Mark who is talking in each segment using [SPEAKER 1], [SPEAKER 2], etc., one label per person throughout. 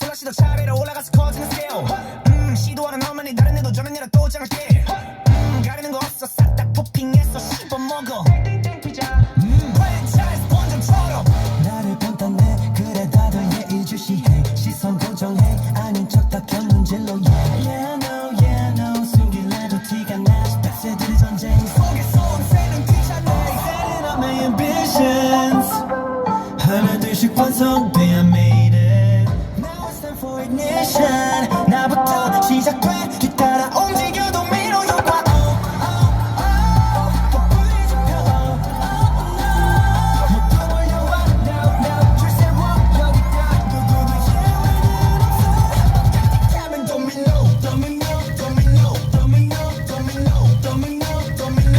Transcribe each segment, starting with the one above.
[SPEAKER 1] 슬러시 더 차례로 올라가서 커지는 스케일 시도하는 너만이 다른 애도 저는 얘랑 또 짱할게 가리는 거 없어 싹 다 토핑해서 씹어먹어 프랜차이즈 본점처럼 나를 본따내 그래 다들 예의주시해 시선 고정해 아닌 척다 견문질로 yeah no yeah no 숨길래도 티가 나 백세들의 전쟁 속에서 온 새는 귀찮아 Setting up my ambitions 하나 둘씩 완성돼 I made it Now it's time for ignition 나부터 시작돼 뒤따라 움직여도 미로 효과 더 불이 지펴 모두 몰려와 now 줄 세워 여기다 누구도 예외는 없어 가면 도미노 도미노 도미노 도미노 도미노 도미노 도미노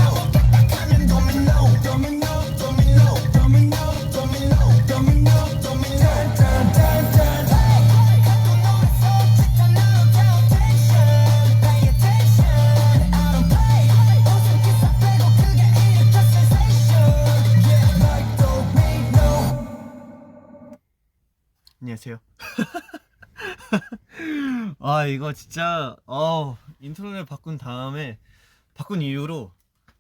[SPEAKER 1] 가면 도미노 도미노 도미노 도미노 도미노 도미노 도미노 딴딴딴딴 또 노래 속 짙은 나로 down tension pay attention I don't play 웃음 기사 빼고 그게 일으켜 sensation yeah like domino 안녕하세요. 아 이거 진짜 인트로를 바꾼 이후로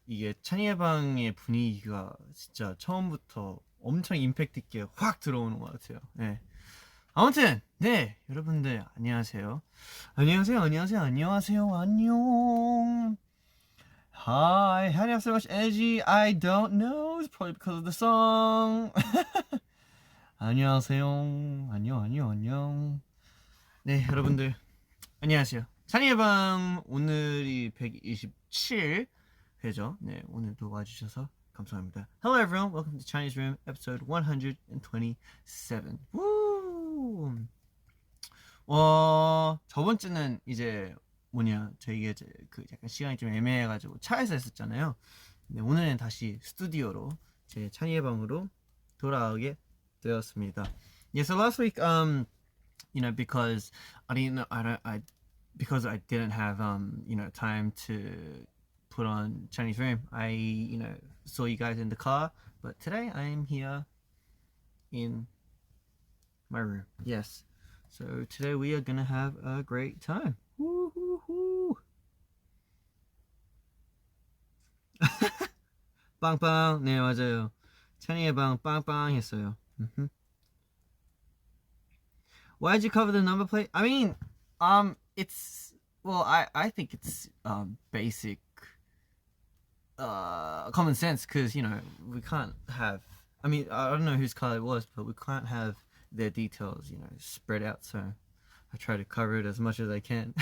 [SPEAKER 1] 이게 찬이의 방의 분위기가 진짜 처음부터 엄청 임팩트 있게 확 들어오는 것 같아요. 네. 아무튼 네 여러분들 안녕하세요. 안녕. Hi, how do you have so much energy? I don't know. It's probably because of the song. 안녕하세요. 안녕. 네, 여러분들 안녕하세요. 찬이의 방 오늘이 127회죠. 네, 오늘도 와주셔서 감사합니다. Hello everyone, welcome to Chinese Room, episode 127. Woo! 저번 주는 이제 저희가 이제 그 약간 시간이 좀 애매해가지고 차에서 했었잖아요. 네, 오늘은 다시 스튜디오로 제 찬이의 방으로 돌아오게 되었습니다. Yeah, so last week, because because I didn't have time to put on Chinese Room, I saw you guys in the car, but today I am here in my room. Yes, so today we are gonna have a great time. Woo-hoo-hoo. 빵빵. 네 맞아요. 찬이의 방 빵빵 했어요. Why did you cover the number plate? I mean, it's I think it's basic common sense because we can't have. I mean, I don't know whose car it was, but we can't have their details spread out. So I try to cover it as much as I can.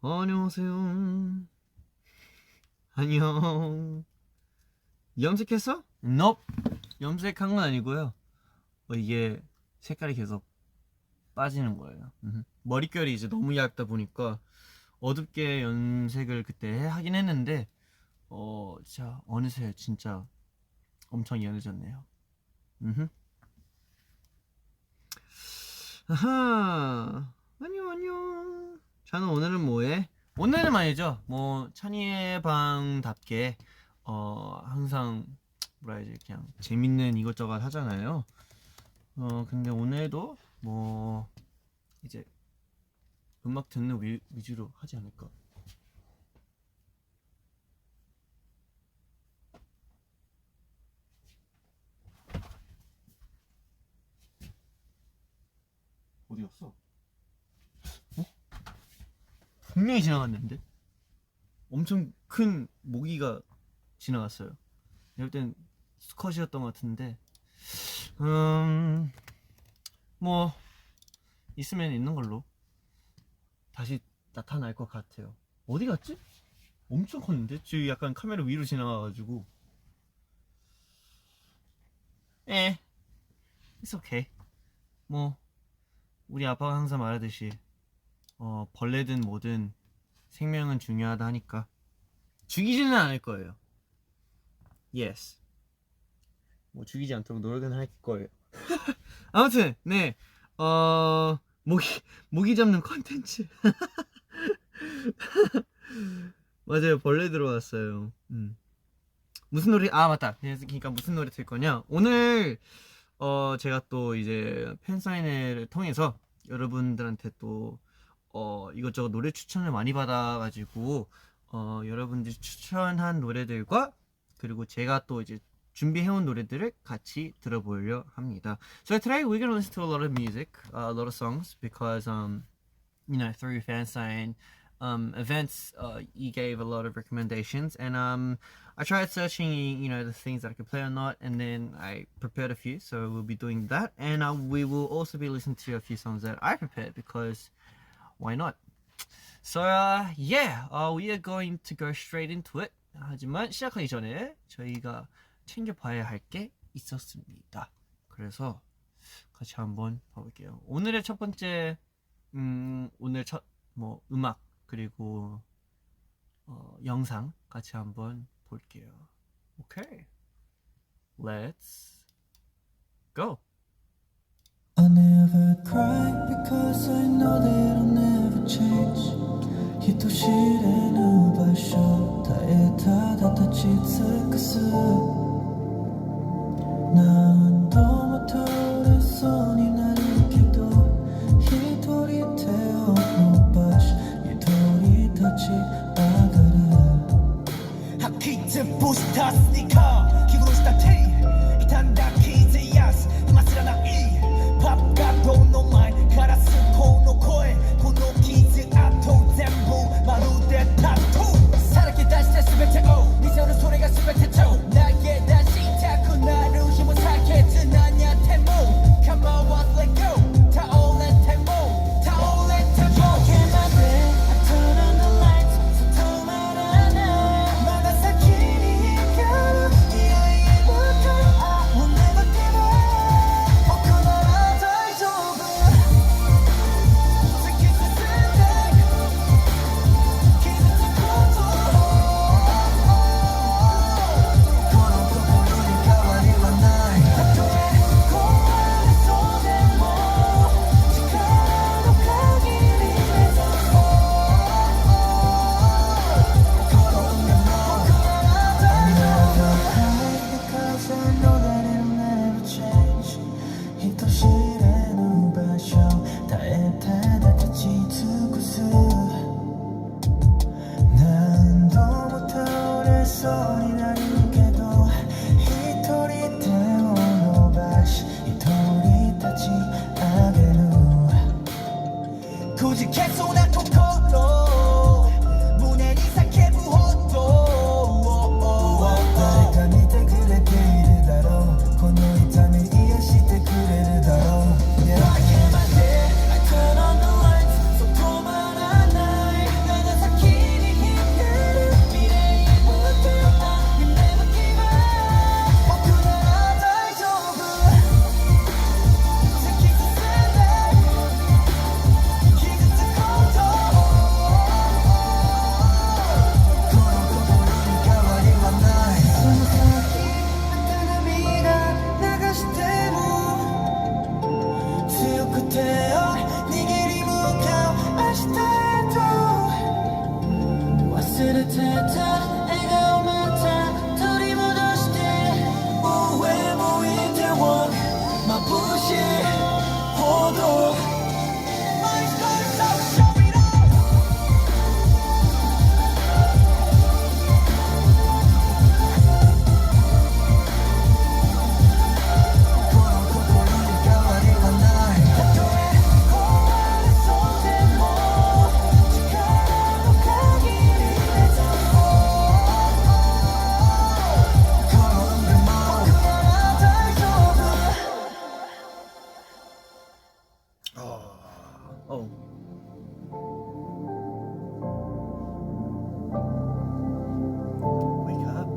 [SPEAKER 1] 안녕하세요. 안녕. 염색했어? Nope. 염색한 건 아니고요. 이게 색깔이 계속 빠지는 거예요. 머릿결이 이제 너무 얇다 보니까 어둡게 염색을 그때 하긴 했는데 진짜 어느새 진짜 엄청 연해졌네요. 아하. 안녕. 자는 오늘은 뭐해? 오늘은 말이죠. 찬이의 방답게 항상 뭐라 해야지 그냥 재밌는 이것저것 하잖아요. 근데 오늘도 이제 음악 듣는 위주로 하지 않을까. 어디 갔어? 분명히 지나갔는데? 엄청 큰 모기가 지나갔어요. 이럴 땐 수컷이었던 것 같은데 있으면 있는 걸로 다시 나타날 것 같아요. 어디 갔지? 엄청 컸는데? 지금 약간 카메라 위로 지나가가지고 It's okay. 우리 아빠가 항상 말하듯이 벌레든 뭐든 생명은 중요하다 하니까 죽이지는 않을 거예요. Yes. 죽이지 않도록 노력은 할 거예요. 아무튼 네 모기 잡는 컨텐츠. 맞아요, 벌레 들어왔어요.
[SPEAKER 2] 무슨 노래 맞다. 그러니까 무슨 노래 들 거냐? 오늘 제가 또 이제 팬사인회를 통해서 여러분들한테 또 이것저것 노래 추천을 많이 받아가지고 여러분들이 추천한 노래들과 그리고 제가 또 이제 준비해온 노래들을 같이 들어보려 합니다. So today we're gonna listen to a lot of music, a lot of songs, because you know, through fansign events, you gave a lot of recommendations, and I tried searching, you know, the things that I could play or not, and then I prepared a few. So we'll be doing that, and we will also be listening to a few songs that I prepared because why not? So yeah, we are going to go straight into it. 하지만 시작하기 전에 저희가 챙겨봐야 할 게 있었습니다. 그래서 같이 한번 봐볼게요. 오늘의 첫 번째 오늘 첫 뭐 음악 그리고 영상 같이 한번 볼게요. 오케이, let's go.
[SPEAKER 1] I never cry because I know that I'll never change 人知れぬ場所耐えただ立ち尽くす何度も倒れそうになるけど一人手を伸ばし一人立ち上がる학기쯤 부스탔으니까 기구로 스타트 이탄 다 기제야스 이맛이라 나이 밥가도 노마이 가라스코 노코에 고노 기즈 아토 젠부 마루데 타투 살았게 다시 다 스베테 오 미소는 소리가 스베테 쳐 나의 다시 타쿠 나를 힘을 살게 드나냐 테모 Come on let's let go 타올레 테모 타올레 테모 Can't my day I turn on the lights so don't matter 마다 사키니 힘겨루 이 아이부터 I will never give up 오코나라 다이조브 생기지 생각 기분이 커져 걸어도 모르니 가와리와 나이 학교에 공부를 쏟은 뭐 시간으로 가기를 해서 걸어오면 너 오코나라 다이조브 Because I know that it'll never change 人知れぬ場所耐えただ立ち尽くす何度も倒れそうになるけど一人手を伸ばし一人立ち上げるくじけそうな心胸に叫ぶほど誰か見てくれているだろうこの痛み癒してくれるだろう Yeah I can't my day I turn on the lights そう止まらないまだ先にひねる未来へ向かう You never give up 僕なら大丈夫突き進んで傷つくことこの心に変わりはないその先また涙流しても強く手を握り向かう明日へと忘れてた笑顔また取り戻して上向いて walk 眩しいほど My story so show it all この心に変わりはないたとえ壊れそうでも力の限りでと転んでも僕なら大丈夫
[SPEAKER 2] Oh. Wake up.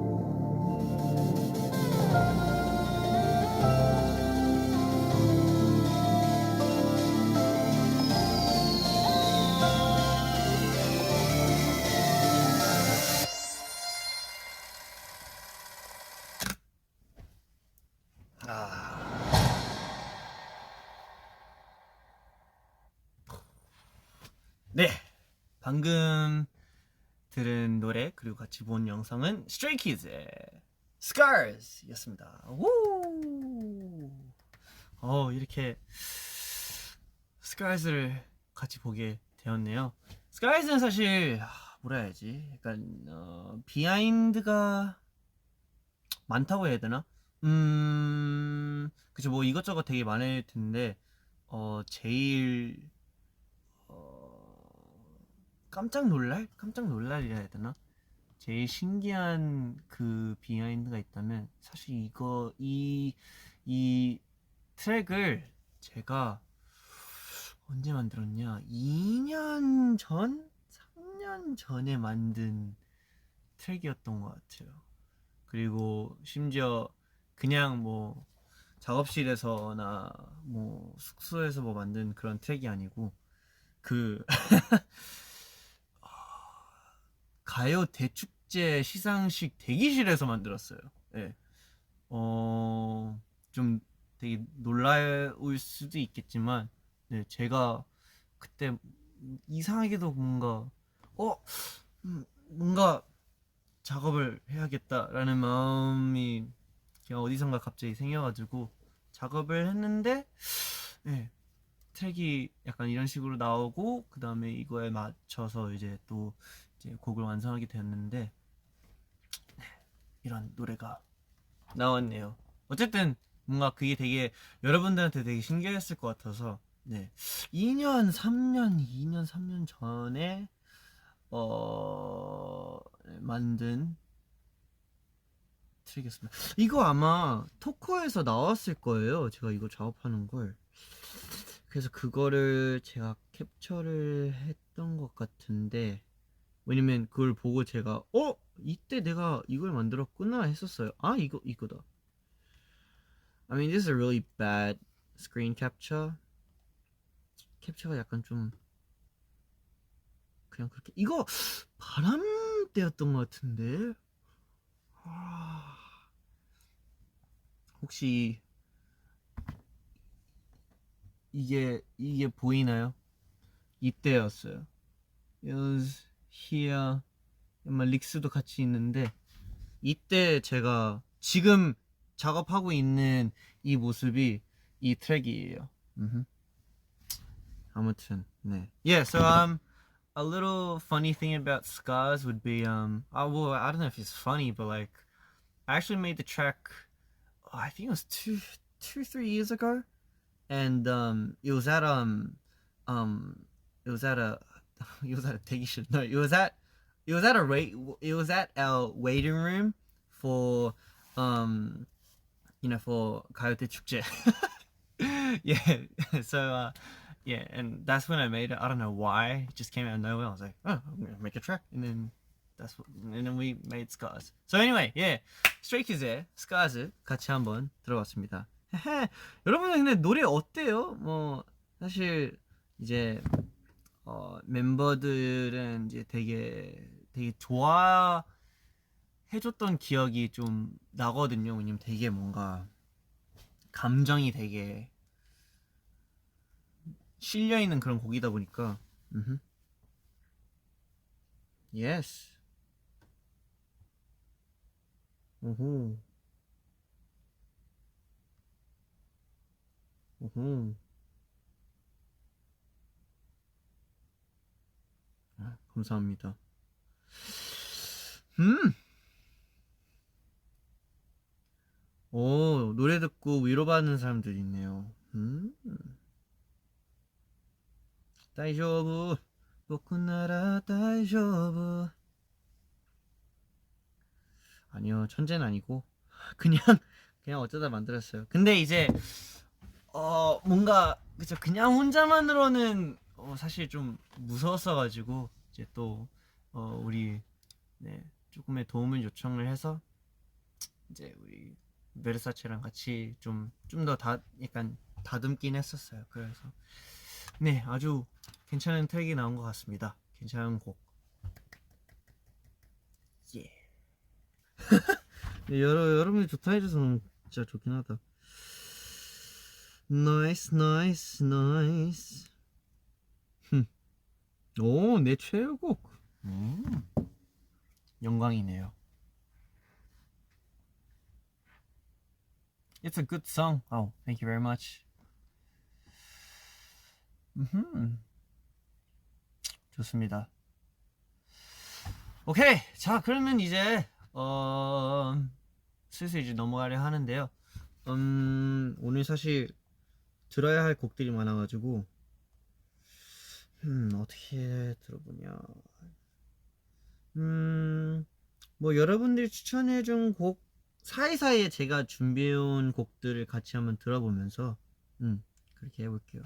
[SPEAKER 2] 네, 방금 들은 노래 그리고 같이 본 영상은 스트레이키즈의 Scars였습니다. 우! 이렇게 Scars를 같이 보게 되었네요. Scars는 사실 뭐라 해야지? 약간 비하인드가 많다고 해야 되나? 그쵸. 뭐 이것저것 되게 많을 텐데 제일 깜짝 놀랄이라 해야 되나? 제일 신기한 그 비하인드가 있다면 사실 이 트랙을 제가 언제 만들었냐? 2년 전? 3년 전에 만든 트랙이었던 것 같아요. 그리고 심지어 그냥 뭐 작업실에서나 뭐 숙소에서 뭐 만든 그런 트랙이 아니고 그 가요 대축제 시상식 대기실에서 만들었어요. 네. 좀 되게 놀라울 수도 있겠지만, 네, 제가 그때 이상하게도 뭔가 작업을 해야겠다라는 마음이 그냥 어디선가 갑자기 생겨가지고 작업을 했는데, 네, 트랙이 약간 이런 식으로 나오고 그 다음에 이거에 맞춰서 이제 또 이제 곡을 완성하게 되었는데 이런 노래가 나왔네요. 어쨌든 뭔가 그게 되게 여러분들한테 되게 신기했을 것 같아서 네 2년 3년 전에 만든 트랙이었습니다. 이거 아마 토커에서 나왔을 거예요. 제가 이거 작업하는 걸. 그래서 그거를 제가 캡처를 했던 것 같은데 왜냐면 그걸 보고 제가 이때 내가 이걸 만들었구나 했었어요. 이거다. I mean this is a really bad screen capture. 캡처가 약간 좀 그냥 그렇게 이거 바람 때였던 것 같은데 혹시 이게 보이나요? 이때였어요. It was here. 아마 릭스도 같이 있는데 이때 제가 지금 작업하고 있는 이 모습이 이 트랙이에요. 아무튼 네. Yeah, so a little funny thing about Scars would be well, I don't know if it's funny, but like I actually made the track I think it was 3 years ago, and it was at it was at a it was at a 대기실. No, it was at our waiting room for for 가요대 축제. Yeah, so yeah, and that's when I made it. I don't know why, it just came out of nowhere. I was like, oh, I'm gonna make a track, and then we made Scars. So anyway, yeah, Stray Kids의 Scars 같이 한번 들어봤습니다. 여러분들 근데 노래 어때요? 뭐 사실 이제 멤버들은 이제 되게 좋아해줬던 기억이 좀 나거든요. 왜냐면 되게 뭔가 감정이 되게 실려있는 그런 곡이다 보니까. Yes. 오호. 감사합니다. 노래 듣고 위로받는 사람들이 있네요. 다이조부 보쿠나라 다이조부. 아니요, 천재는 아니고 그냥 어쩌다 만들었어요. 근데 이제 뭔가 그쵸, 그냥 혼자만으로는 사실 좀 무서웠어가지고 이제 또 우리 조금의 도움을 요청을 해서 이제 우리 베르사체랑 같이 좀 더 약간 다듬긴 했었어요. 그래서 네, 아주 괜찮은 트랙이 나온 것 같습니다. 괜찮은 곡. 예. 네, 여러분이 좋다 해줘서 너무 진짜 좋긴 하다. 나이스. 오, 내 최애곡. 영광이네요. It's a good song. Oh, thank you very much. 좋습니다. 오케이. 자, 그러면 이제 슬슬 이제 넘어가려 하는데요. 오늘 사실 들어야 할 곡들이 많아가지고 어떻게 들어보냐. 뭐 여러분들이 추천해준 곡 사이사이에 제가 준비해온 곡들을 같이 한번 들어보면서 그렇게 해볼게요.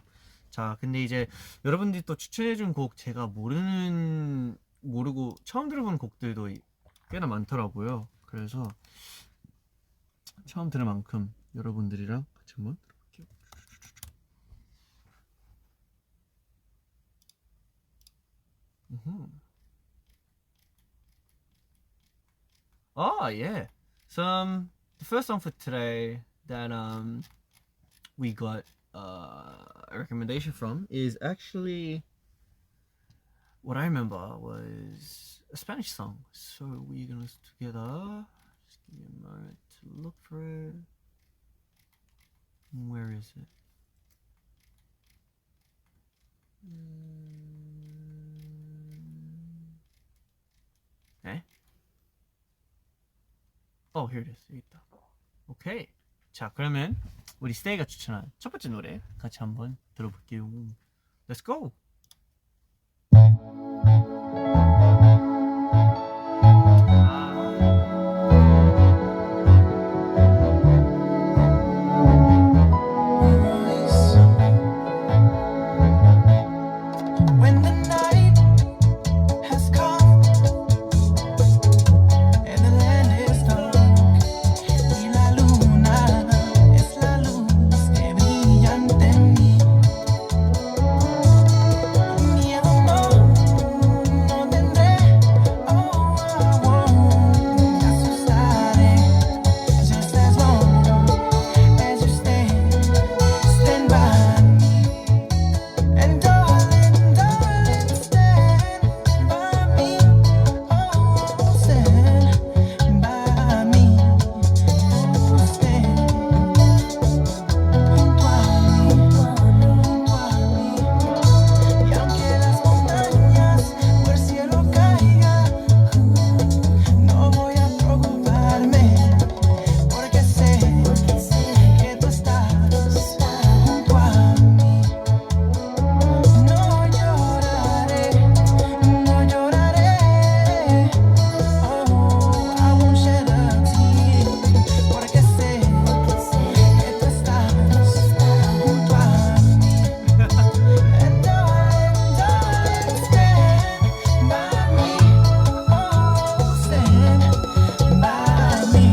[SPEAKER 2] 자, 근데 이제 여러분들이 또 추천해준 곡 제가 모르고 처음 들어본 곡들도 꽤나 많더라고요. 그래서 처음 들을 만큼 여러분들이랑 같이 한번 들어볼게요. Oh yeah. So the first song for today that we got a recommendation from is actually what I remember was a Spanish song. So we're gonna listen together. Just give me a moment to look for it. Where is it? Okay. Here it is. 여기 있다. 오케이. 자, 그러면 우리 스테이가 추천한 첫 번째 노래 같이 한번 들어볼게요. Let's go.
[SPEAKER 1] When the night has come and the land is dark, y la luna es la luz que brilla ante mí. Miedo no tendré, I won't me asustaré. Just as long as you stand by me. And darling, stand by me. Oh, stand by me. Oh, stand junto a mí. Y aunque las montañas o el cielo caiga, no voy a preocuparme, porque sé que tú estás junto a mí. No lloraré, no lloraré. Oh, I won't shed a tear, porque sé que tú estás junto a mí. And darling, stand by me. Oh, stand by me.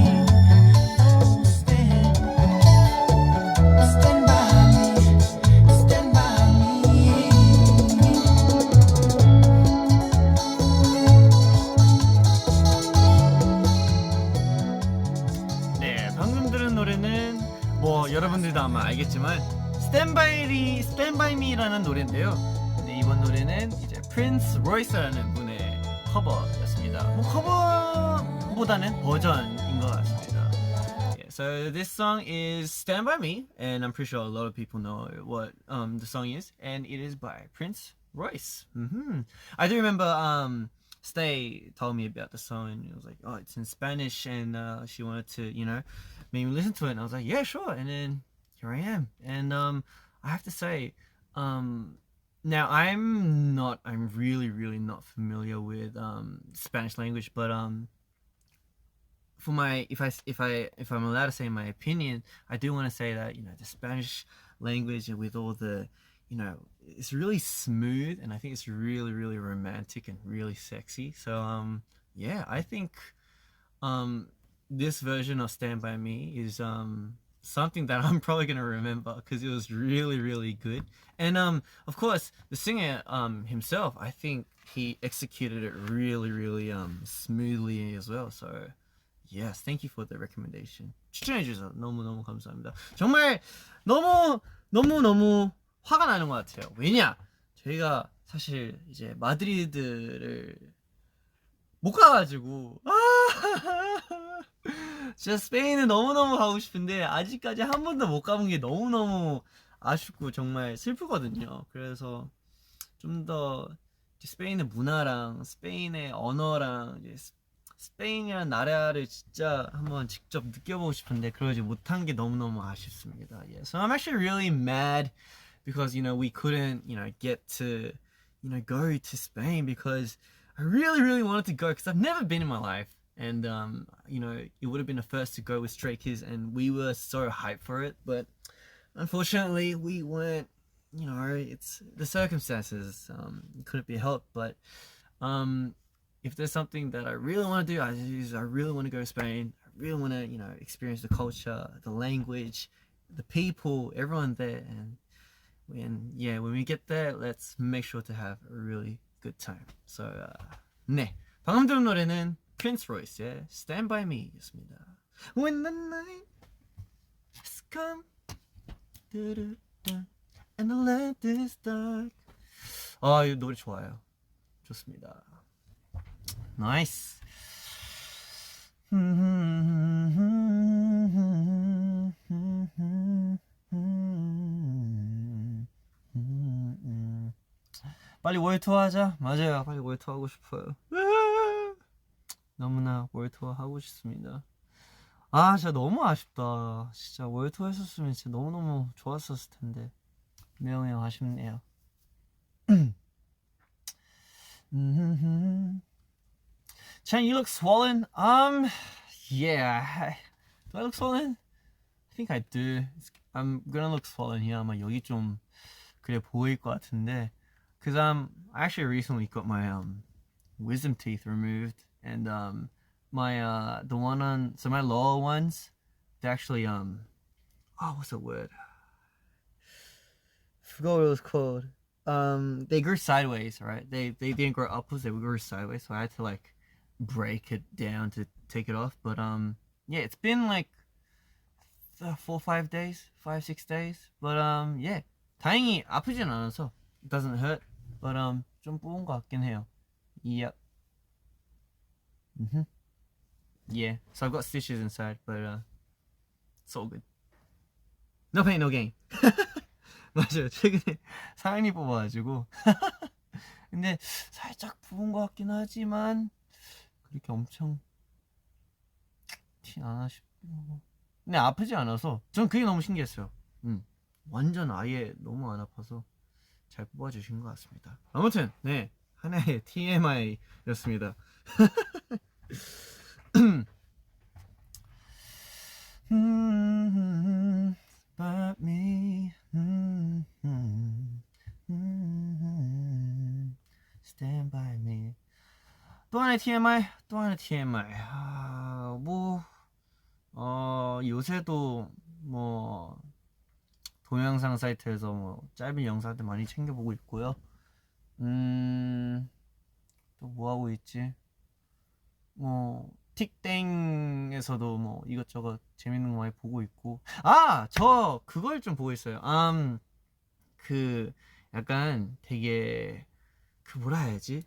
[SPEAKER 1] Oh, stand by me. Stand by me.
[SPEAKER 2] 네, 방금 들은 노래는 뭐 여러분들도 아마 알겠지만 Stand by Me라는 노래인데요. 근데 이번 노래는 이제 프린스 로이스라는 분의 커버였습니다. 뭐 커버보다는 버전인 것 같습니다. Yeah, so this song is Stand by Me, and I'm pretty sure a lot of people know what the song is, and it is by Prince Royce. I do remember Stay told me about the song, and it was like, oh, it's in Spanish, and she wanted to, make me listen to it, and I was like, yeah, sure. And then here I am, and I have to say, now I'm really not familiar with Spanish language, but for my if I'm allowed to say my opinion, I do want to say that the Spanish language with all the it's really smooth, and I think it's really romantic and really sexy. So yeah, I think this version of Stand By Me is something that I'm probably gonna remember because it was really good. And of course the singer himself, I think he executed it really smoothly as well. So yes, thank you for the recommendation. 추천해주셔서 너무 감사합니다. 정말 너무 화가 나는 것 같아요. 왜냐? 저희가 사실 이제 마드리드를 못 가가지고 진짜 스페인은 너무너무 가고 싶은데 아직까지 한 번도 못 가본 게 너무너무 아쉽고 정말 슬프거든요. 그래서 좀 더 스페인의 문화랑 스페인의 언어랑 이제 스페인이라는 나라를 진짜 한번 직접 느껴보고 싶은데 그러지 못한 게 너무너무 아쉽습니다. Yeah. So I'm actually really mad because we couldn't get to go to Spain because I really wanted to go because I've never been in my life. And it would have been a first to go with Stray Kids, and we were so hyped for it. But unfortunately, we weren't. It's the circumstances. Couldn't be helped. But if there's something that I really want to do, I really want to go to Spain. I really want to, experience the culture, the language, the people, everyone there. And when we get there, let's make sure to have a really good time. So, 네. 방금 들은 노래는 Prince Royce의 Stand By Me 였습니다. When the night has come and the land is dark. 이 노래 좋아요. 좋습니다. 나이스. 빨리 월투어 하자. 맞아요. 빨리 월투어 하고 싶어요. 너무나 월투어 하고 싶습니다. 진짜 너무 아쉽다. 진짜 월투어 했었으면 진짜 너무너무 좋았었을 텐데. 매우 아쉽네요. Chan, you look swollen. Yeah. Do I look swollen? I think I do. I'm gonna look swollen here. 아마 여기 좀 그래 보일 것 같은데. Cause I actually recently got my wisdom teeth removed, and my the one on my lower ones, they actually what's the word? I forgot what it was called. They grew sideways, right? They didn't grow upwards, they grew sideways, so I had to like break it down to take it off. But yeah, it's been like 4-5 days, 5-6 days. But yeah, 다행히 아프진 않아서 it doesn't hurt. But 좀 부은 것 같긴 해요. Yep. Yeah. So I've got stitches inside, but it's all good. No pain, no gain. 맞아요. 최근에 사연이 뽑아가지고 근데 살짝 부은 것 같긴 하지만 그렇게 엄청 티 안 나시고 근데 아프지 않아서 전 그게 너무 신기했어요. 완전 아예 너무 안 아파서 잘 뽑아주신 것 같습니다. 아무튼 네, 하나의 TMI였습니다. But me Stand by me. 또 하나의 TMI. 요새도 뭐 동영상 사이트에서 뭐 짧은 영상들 많이 챙겨보고 있고요. 또 뭐 하고 있지? 뭐 틱땡에서도 뭐 이것저것 재밌는 거 많이 보고 있고. 저 그걸 좀 보고 있어요. 그 약간 되게 그 뭐라 해야지?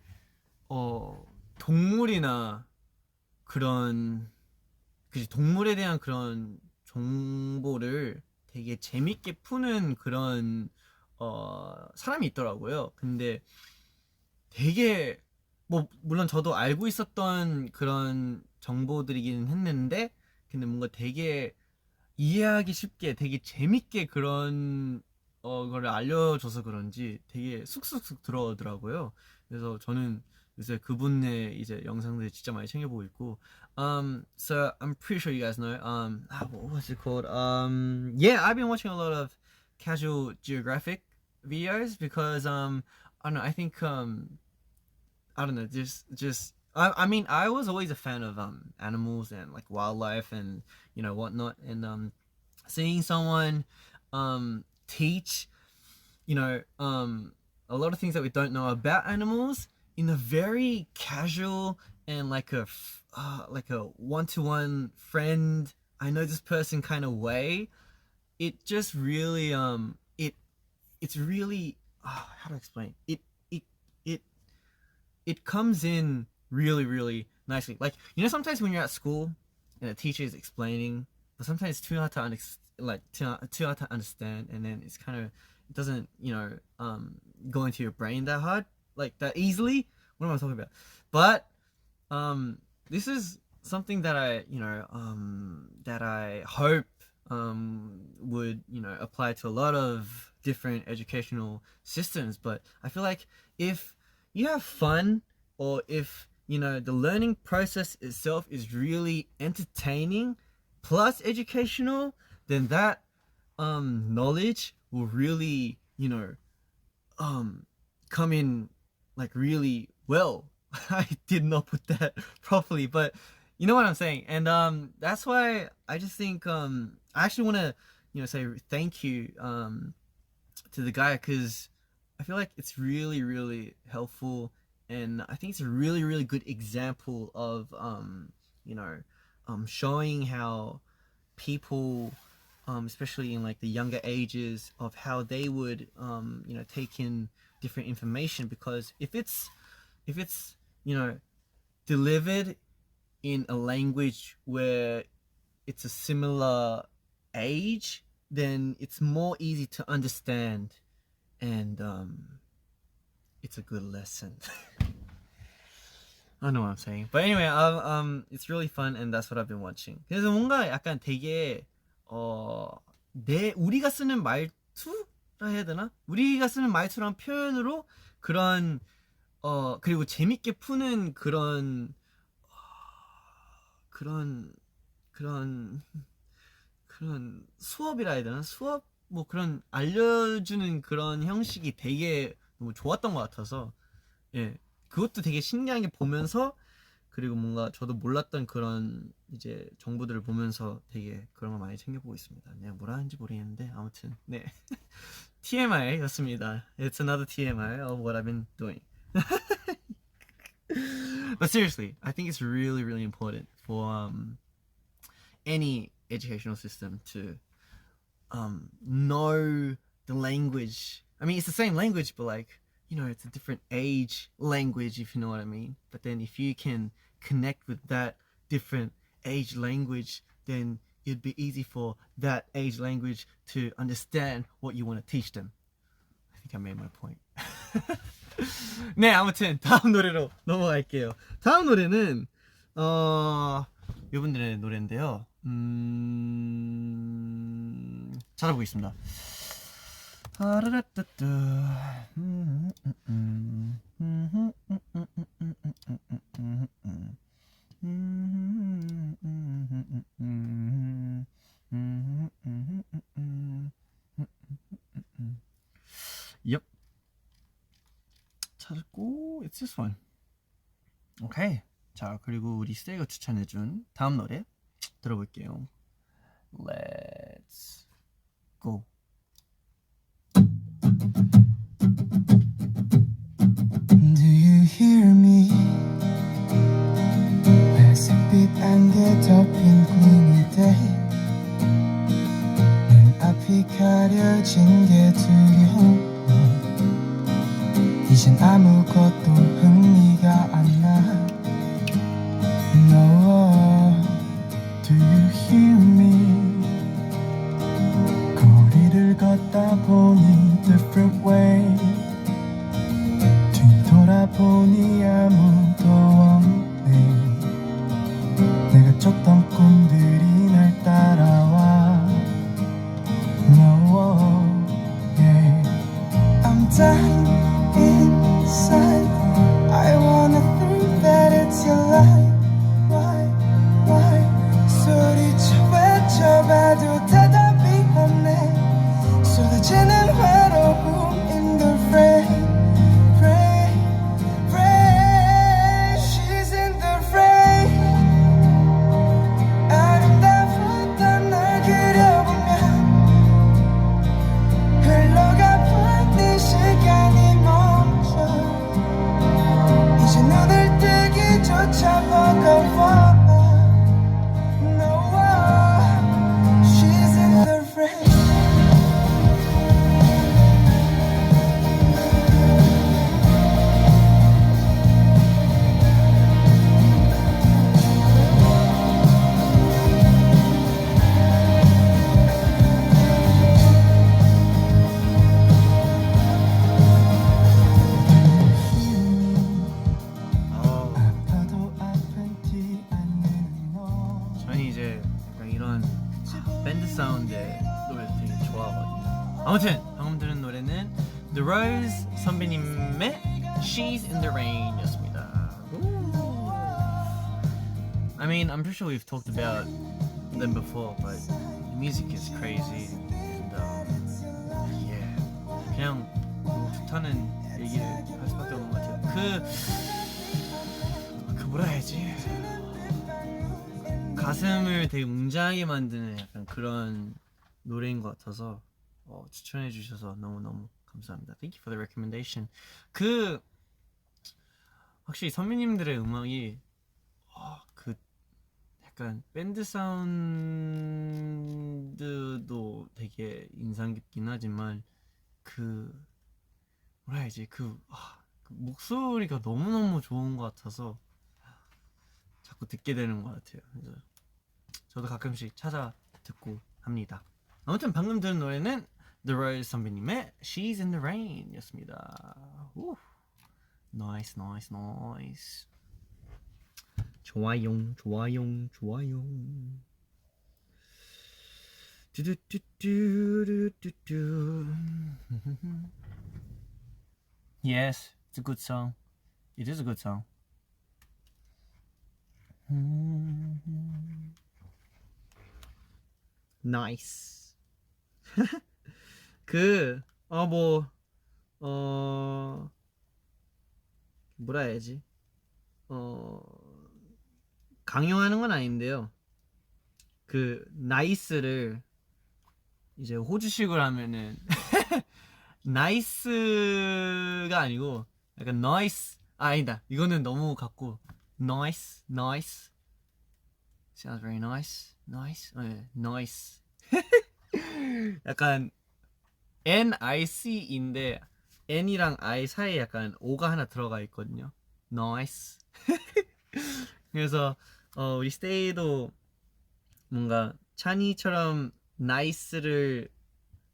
[SPEAKER 2] 동물이나 그런 동물에 대한 그런 정보를 되게 재밌게 푸는 그런 사람이 있더라고요. 근데 되게 뭐 물론 저도 알고 있었던 그런 정보들이긴 했는데 근데 뭔가 되게 이해하기 쉽게 되게 재밌게 그런 거를 알려줘서 그런지 되게 쑥쑥쑥 들어오더라고요. 그래서 저는 요새 그분의 이제 영상들 진짜 많이 챙겨보고 있고 so I'm pretty sure you guys know what was it called? Yeah, I've been watching a lot of Casual Geographic videos because I don't know, I think I don't know, just I mean I was always a fan of animals and like wildlife and whatnot, and seeing someone teach a lot of things that we don't know about animals in a very casual and like a one-to-one friend, I know this person kind of way, it just really it's really how to explain it comes in really nicely. Like sometimes when you're at school and the teacher is explaining, but sometimes it's too hard to too hard to understand, and then it's kind of, it doesn't, you know, go into your brain that hard, like that easily. What am I talking about? But this is something that I, you know, that I hope would, you know, apply to a lot of different educational systems. But I feel like if you have fun, or if, you know, the learning process itself is really entertaining plus educational, then that knowledge will really, you know, come in like really well. I did not put that properly, but you know what I'm saying. And that's why I just think I actually want to, you know, say thank you to the guy, because I feel like it's really, really helpful, and I think it's a really, really good example of you know, showing how people, especially in like the younger ages, of how they would you know, take in different information. Because if it's you know, delivered in a language where it's a similar age, then it's more easy to understand, and it's a good lesson. I don't know what I'm saying. But anyway, it's really fun, and that's what I've been watching. 그래서 뭔가 약간 되게 우리가 쓰는 말투라 해야 되나? 우리가 쓰는 말투랑 표현으로 그런 그리고 재밌게 푸는 그런 수업이라 해야 되나? 수업 뭐 그런 알려주는 그런 형식이 되게 너무 좋았던 것 같아서, 예, 그것도 되게 신기한 게 보면서, 그리고 뭔가 저도 몰랐던 그런 이제 정보들을 보면서 되게 그런 거 많이 챙겨보고 있습니다. 내가 뭐라 하는지 모르겠는데 아무튼 네. TMI였습니다. It's another TMI of what I've been doing. But seriously, I think it's really, really important for any educational system to know the language. I mean, it's the same language, but like, you know, it's a different age language, if you know what I mean. But then if you can connect with that different age language, then it'd be easy for that age language to understand what you want to teach them. I think I made my point. 네, 아무튼 다음 노래로 넘어갈게요. 다음 노래는 이분들의 노래인데요. 찾아보겠습니다. Yep. 찾았고, it's this one. 오케이. 자, 그리고 우리 세이가 추천해준 다음 노래 들어볼게요. Let's go.
[SPEAKER 1] Do you hear me? 회색빛 안개 덮인 gloomy day. 눈앞이 가려진 게 두려워. 이젠 아무것도 흥미가 안 나. No, do you hear me? 거리를 걷다 보니 different way. 뒤돌아보니 아무도 없네. 내가 쫓던 꿈들이 날 따라와. No, yeah. I'm dying inside.
[SPEAKER 2] 사운드의 노래 되게 좋아하거든요. 아무튼 방금 들은 노래는 The Rose 선배님의 She's in the Rain이었습니다. I mean, I'm pretty sure we've talked about them before, but the music is crazy, and yeah, 그냥 너무 좋다는 얘기를 할 수밖에 없는 것 같아요. 그 뭐라 해야지? 가슴을 되게 웅장하게 만드는 약간 그런 노래인 것 같아서 추천해 주셔서 너무너무 감사합니다. Thank you for the recommendation. 확실히 선배님들의 음악이 그 약간 밴드 사운드도 되게 인상 깊긴 하지만 뭐라 해야지 그 목소리가 너무너무 좋은 것 같아서 자꾸 듣게 되는 것 같아요. 그래서 저도 가끔씩 찾아 듣고 합니다. 아무튼 방금 들은 노래는 The Rose 선배님의 She's in the Rain 였습니다. Nice. 좋아요. Yes, it's a good song. It is a good song. Nice. 뭐라 해야지? 강요하는 건 아닌데요. 나이스를 이제 호주식으로 하면은 나이스가 아니고 약간 noise. 아니다. 이거는 너무 같고 noise. Sounds very nice. Nice. 약간 NIC인데 N이랑 I 사이에 약간 O가 하나 들어가 있거든요. Nice. 그래서 우리 스테이도 뭔가 찬이처럼 nice를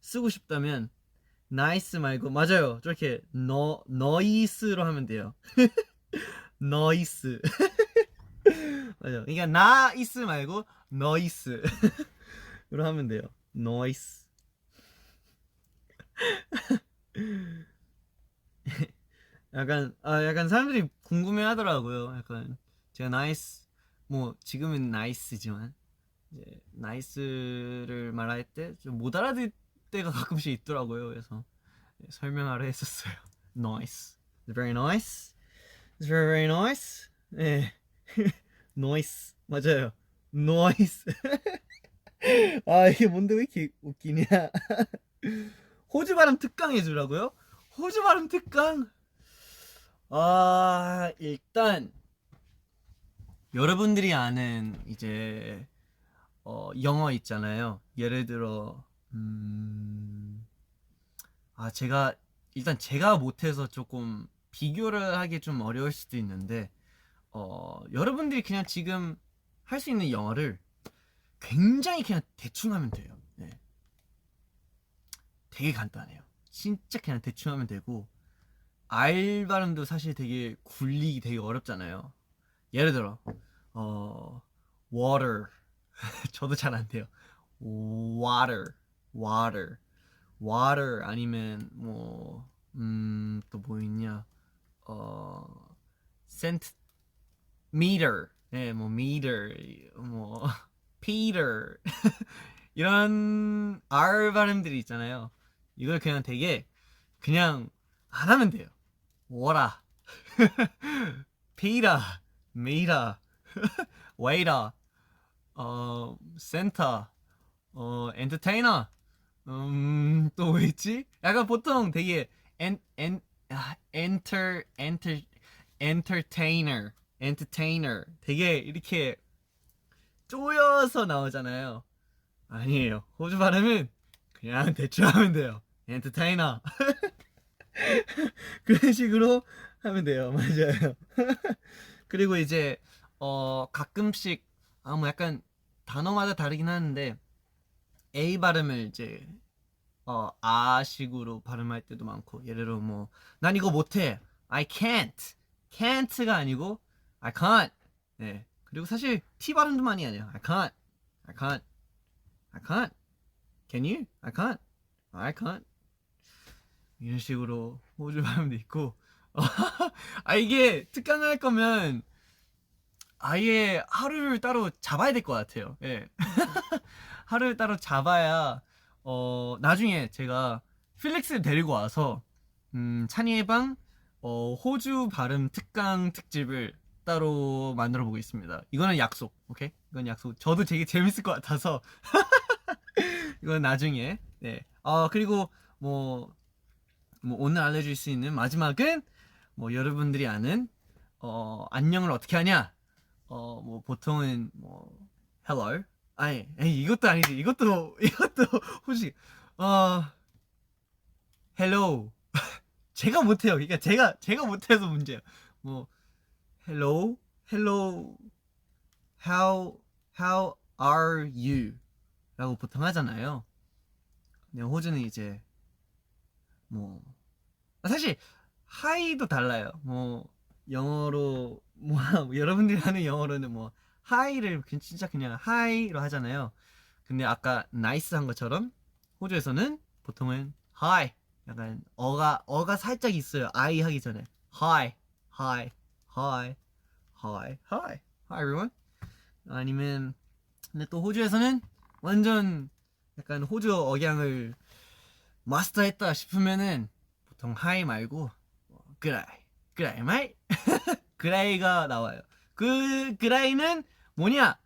[SPEAKER 2] 쓰고 싶다면 nice 말고 맞아요. 저렇게 noise로 하면 돼요. noise. 맞아요. 그러니까 나이스 말고 noise. 로 하면 돼요. noise. 약간 사람들이 궁금해하더라고요. 약간 제가 나이스 뭐 지금은 나이스지만 이제 나이스를 말할 때 좀 못 알아들 때가 가끔씩 있더라고요. 그래서 설명하려 했었어요. Nice, it's very nice, it's very nice. 네, noise 맞아요. noise. 이게 뭔데 왜 이렇게 웃기냐? 호주 발음 특강 해주라고요? 호주 발음 특강? 일단 여러분들이 아는 이제 영어 있잖아요. 예를 들어 제가 못해서 조금 비교를 하기 좀 어려울 수도 있는데 여러분들이 그냥 지금 할 수 있는 영어를 굉장히 그냥 대충 하면 돼요. 네. 되게 간단해요. 진짜 그냥 대충 하면 되고 R 발음도 사실 되게 굴리기 되게 어렵잖아요. 예를 들어 water. 저도 잘 안 돼요. water 아니면 또 뭐 있냐? centimeter. 네, meter, Peter. 이런 R 발음들이 있잖아요. 이걸 그냥 되게 그냥 안 하면 돼요. water, Peter, meter, waiter, center, entertainer. 또 뭐 있지? 약간 보통 되게 entertainer 되게 이렇게 쪼여서 나오잖아요. 아니에요. 호주 발음은 그냥 대충 하면 돼요. entertainer. 그런 식으로 하면 돼요. 맞아요. 그리고 이제 가끔씩 뭐 약간 단어마다 다르긴 하는데 A 발음을 이제 아식으로 발음할 때도 많고 예를 들어 난 이거 못해. I can't가 아니고 I can't. 네. 그리고 사실 T 발음도 많이 하네요. I can't. Can you? I can't. 이런 식으로 호주 발음도 있고 이게 특강을 할 거면 아예 하루를 따로 잡아야 될 것 같아요. 예. 하루를 따로 잡아야 나중에 제가 필릭스를 데리고 와서 찬이의 방 호주 발음 특강 특집을 따로 만들어 보겠습니다. 이거는 약속. 오케이? 이건 약속. 저도 되게 재밌을 것 같아서 이건 나중에. 네. 그리고 뭐 오늘 알려줄 수 있는 마지막은 뭐 여러분들이 아는 안녕을 어떻게 하냐. 뭐 보통은 뭐 hello. 아니 이것도 아니지. 이것도 혹시 hello. 제가 못해요. 그러니까 제가 못해서 문제예요. 뭐 hello, how are you? 라고 보통 하잖아요. 근데 호주는 이제 뭐 사실 hi도 달라요. 뭐 영어로 뭐 여러분들이 하는 영어로는 뭐 hi를 진짜 그냥 hi로 하잖아요. 근데 아까 nice 한 것처럼 호주에서는 보통은 hi. 약간 어가 살짝 있어요. I 하기 전에 hi everyone. 아니면 근데 또 호주에서는 완전 약간 호주 억양을 마스터했다 싶으면은 보통 hi 말고 그라이 마이 그라이가 나와요. 그 그라이는 뭐냐?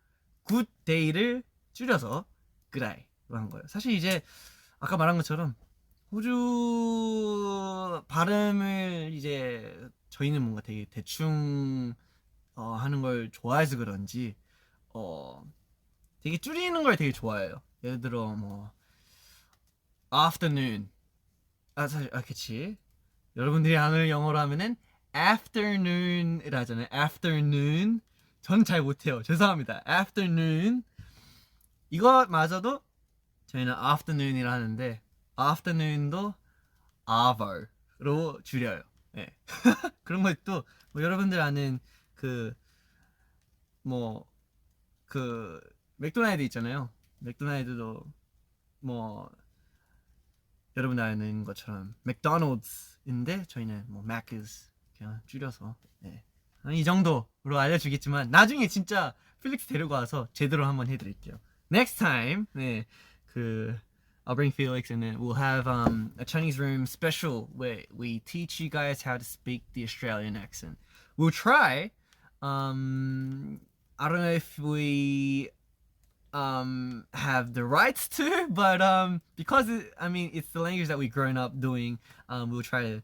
[SPEAKER 2] good day를 줄여서 그라이로 한 거예요. 사실 이제 아까 말한 것처럼 호주 발음을 이제 저희는 뭔가 되게 대충 하는 걸 좋아해서 그런지 되게 줄이는 걸 되게 좋아해요. 예를 들어 뭐 afternoon 사실 그치 여러분들이 아는 영어로 하면은 afternoon이라 하잖아요. afternoon 저는 잘 못해요. 죄송합니다. afternoon 이거마저도 저희는 afternoon이라 하는데 afternoon도 hour로 줄여요. 네. 그런 것도 뭐 여러분들 아는 그 맥도날드 있잖아요. 맥도날드도 뭐 여러분 아는 것처럼 맥도날드인데 저희는 뭐 Mac's 그냥 줄여서 네. 이 정도로 알려주겠지만 나중에 진짜 필릭스 데리고 와서 제대로 한번 해드릴게요. Next time 네 I'll bring Felix and then we'll have a Chinese room special where we teach you guys how to speak the Australian accent. We'll try. I don't know if we have the rights to, but because it's the language that we've grown up doing, we'll try to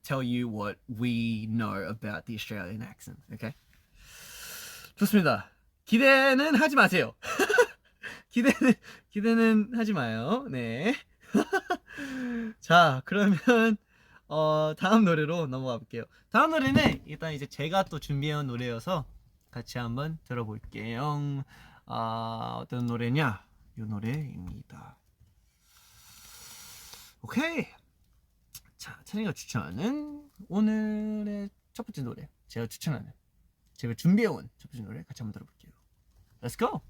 [SPEAKER 2] tell you what we know about the Australian accent. Okay? 좋습니다. 기대는 하지 마세요. 기대는 하지 마요. 네. 자, 그러면 다음 노래로 넘어가 볼게요. 다음 노래는 일단 이제 제가 또 준비해온 노래여서 같이 한번 들어볼게요. 어떤 노래냐? 이 노래입니다. 오케이. 자, 찬이가 추천하는 오늘의 첫 번째 노래. 제가 준비해온 첫 번째 노래 같이 한번 들어볼게요. Let's go.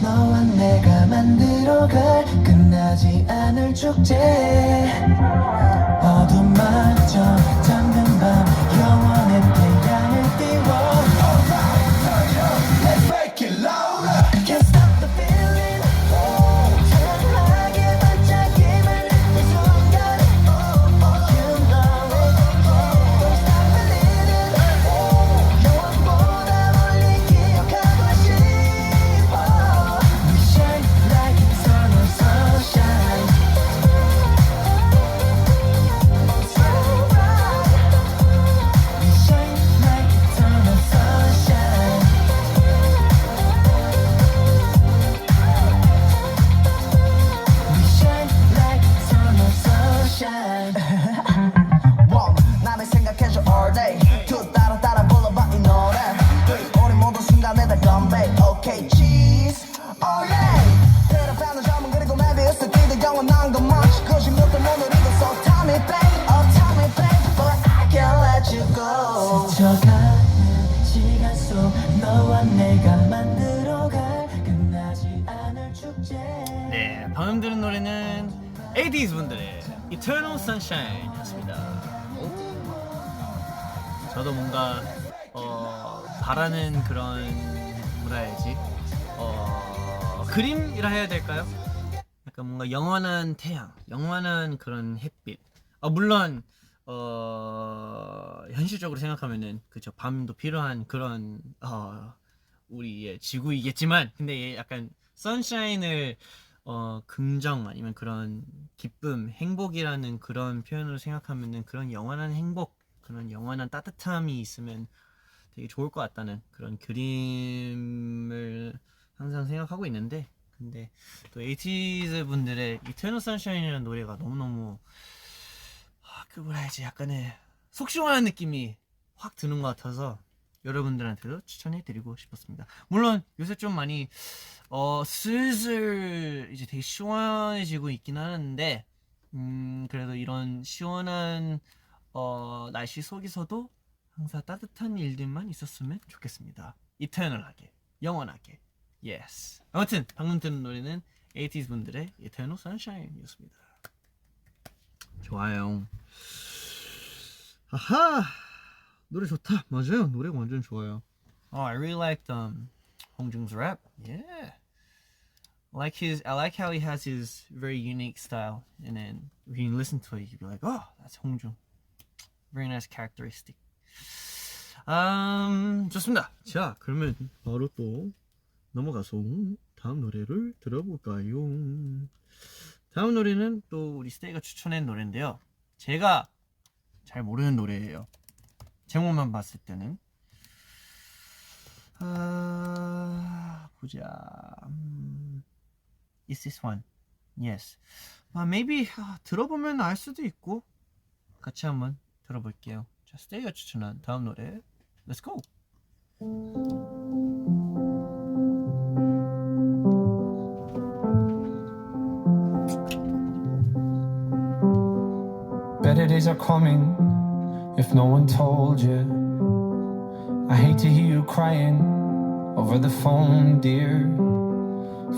[SPEAKER 1] 너와 내가 만들어갈 끝나지 않을 축제 어둠마저 잠든 밤 영원의 태양을 띄워 Let's make it louder Can't stop the feeling 찬란하게 반짝임을 느낀 순간 You know it Don't stop believing 영원보다 멀리 기억하고 싶어 스쳐가는 시간 속 너와 내가 만들어갈 끝나지 않을 축제.
[SPEAKER 2] 네, 방금 들은 노래는 80s 분들의 Eternal Sunshine이었습니다. 저도 뭔가 바라는 그런 뭐라 해야지 그림이라 해야 될까요? 약간 뭔가 영원한 태양, 영원한 그런 햇빛. 물론 현실적으로 생각하면은 그죠, 밤도 필요한 그런 우리의 지구이겠지만, 근데 약간 선샤인을 긍정 아니면 그런 기쁨, 행복이라는 그런 표현으로 생각하면은 그런 영원한 행복, 그런 영원한 따뜻함이 있으면 되게 좋을 것 같다는 그런 그림을 항상 생각하고 있는데, 근데 또 에이티즈 분들의 Eternal Sunshine이라는 노래가 너무너무 그 뭐라 해야지, 약간의 속 시원한 느낌이 확 드는 것 같아서 여러분들한테도 추천해드리고 싶었습니다. 물론 요새 좀 많이 슬슬 이제 되게 시원해지고 있긴 하는데, 그래도 이런 시원한 날씨 속에서도 항상 따뜻한 일들만 있었으면 좋겠습니다. 이터널하게, 영원하게. Yes. 아무튼 방금 들은 노래는 80s 분들의 Eternal Sunshine이었습니다. 좋아요. 아하, 노래 좋다. 맞아요, 노래 완전 좋아요. I really liked Hongjung's rap. Yeah. I like how he has his very unique style, and then when you listen to it, you'd be like, oh, that's Hongjung. Very nice characteristic. 좋습니다. 자, 그러면 바로 또 넘어가서 다음 노래를 들어볼까요? 다음 노래는 또 우리 스테이가 추천한 노래인데요. 제가 잘 모르는 노래예요. 제목만 봤을 때는. 보자. Is this one? Yes. Maybe 들어보면 알 수도 있고, 같이 한번 들어볼게요. 자, 스테이가 추천한 다음 노래. Let's go.
[SPEAKER 1] Better days are coming if no one told you. I hate to hear you crying over the phone, dear.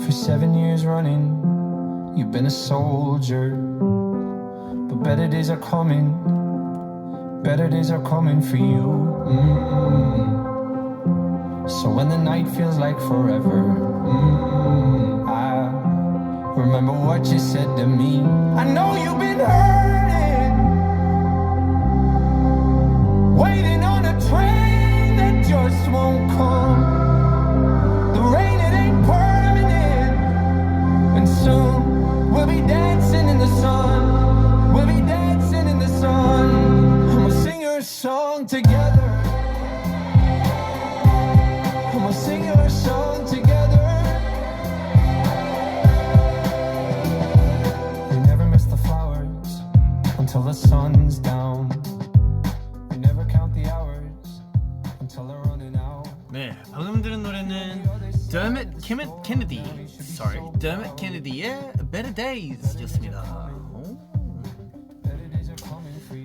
[SPEAKER 1] For 7 years running, you've been a soldier. But better days are coming, better days are coming for you. So when the night feels like forever, I remember what you said to me. I know you've been hurting, waiting on a train that just won't come. The rain, it ain't permanent, and soon we'll be dancing in the sun. We'll be dancing in the sun. I'ma sing your song together. I'ma sing your song together. We never miss the flowers until the sun's down. We never count the hours until they're running out.
[SPEAKER 2] 네, 방금 들은 노래는 Dermot Kennedy의 Better Days 였습니다.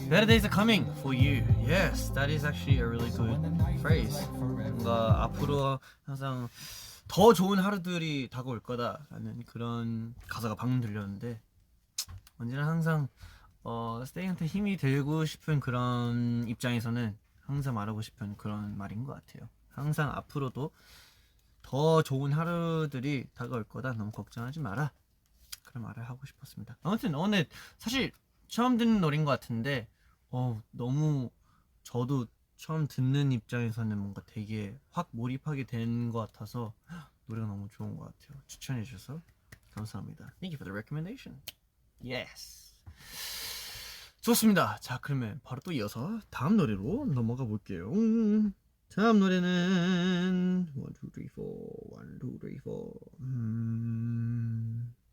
[SPEAKER 2] Better days are coming for you. Yes, that is actually a really good phrase. 뭔가 앞으로 항상 더 좋은 하루들이 다가올 거다라는 그런 가사가 방금 들렸는데, 언제나 항상 스테이한테 힘이 되고 싶은 그런 입장에서는 항상 말하고 싶은 그런 말인 것 같아요. 항상 앞으로도 더 좋은 하루들이 다가올 거다. 너무 걱정하지 마라. 그런 말을 하고 싶었습니다. 아무튼 오늘 사실 처음 듣는 노래인 것 같은데 너무 저도 처음 듣는 입장에서는 뭔가 되게 확 몰입하게 된 것 같아서 노래가 너무 좋은 것 같아요. 추천해 주셔서 감사합니다. Thank you for the recommendation. Yes. 좋습니다. 자, 그러면 바로 또 이어서 다음 노래로 넘어가 볼게요. 다음 노래는 1, 2, 3, 4 1, 2, 3,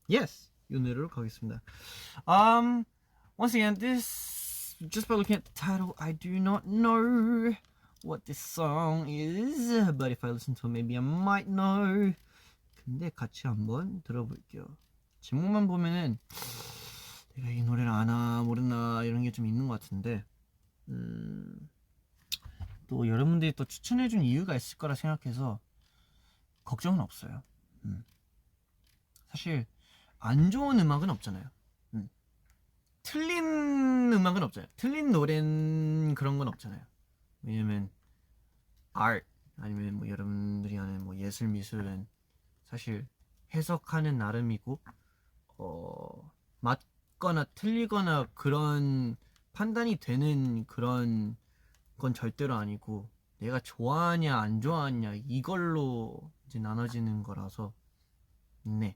[SPEAKER 2] 4 Yes! 이 노래로 가겠습니다. Once again, this, just by looking at the title, I do not know what this song is, but if I listen to it, maybe I might know. 근데 같이 한번 들어볼게요. 제목만 보면은 내가 이 노래를 아나 모르나 이런 게 좀 있는 것 같은데, 또 여러분들이 또 추천해준 이유가 있을 거라 생각해서 걱정은 없어요. 사실 안 좋은 음악은 없잖아요. 틀린 음악은 없잖아요. 틀린 노래는 그런 건 없잖아요. 왜냐면 art 아니면 뭐 여러분들이 아는 뭐 예술 미술은 사실 해석하는 나름이고 맞거나 틀리거나 그런 판단이 되는 그런 건 절대로 아니고 내가 좋아하냐 안 좋아하냐 이걸로 이제 나눠지는 거라서 네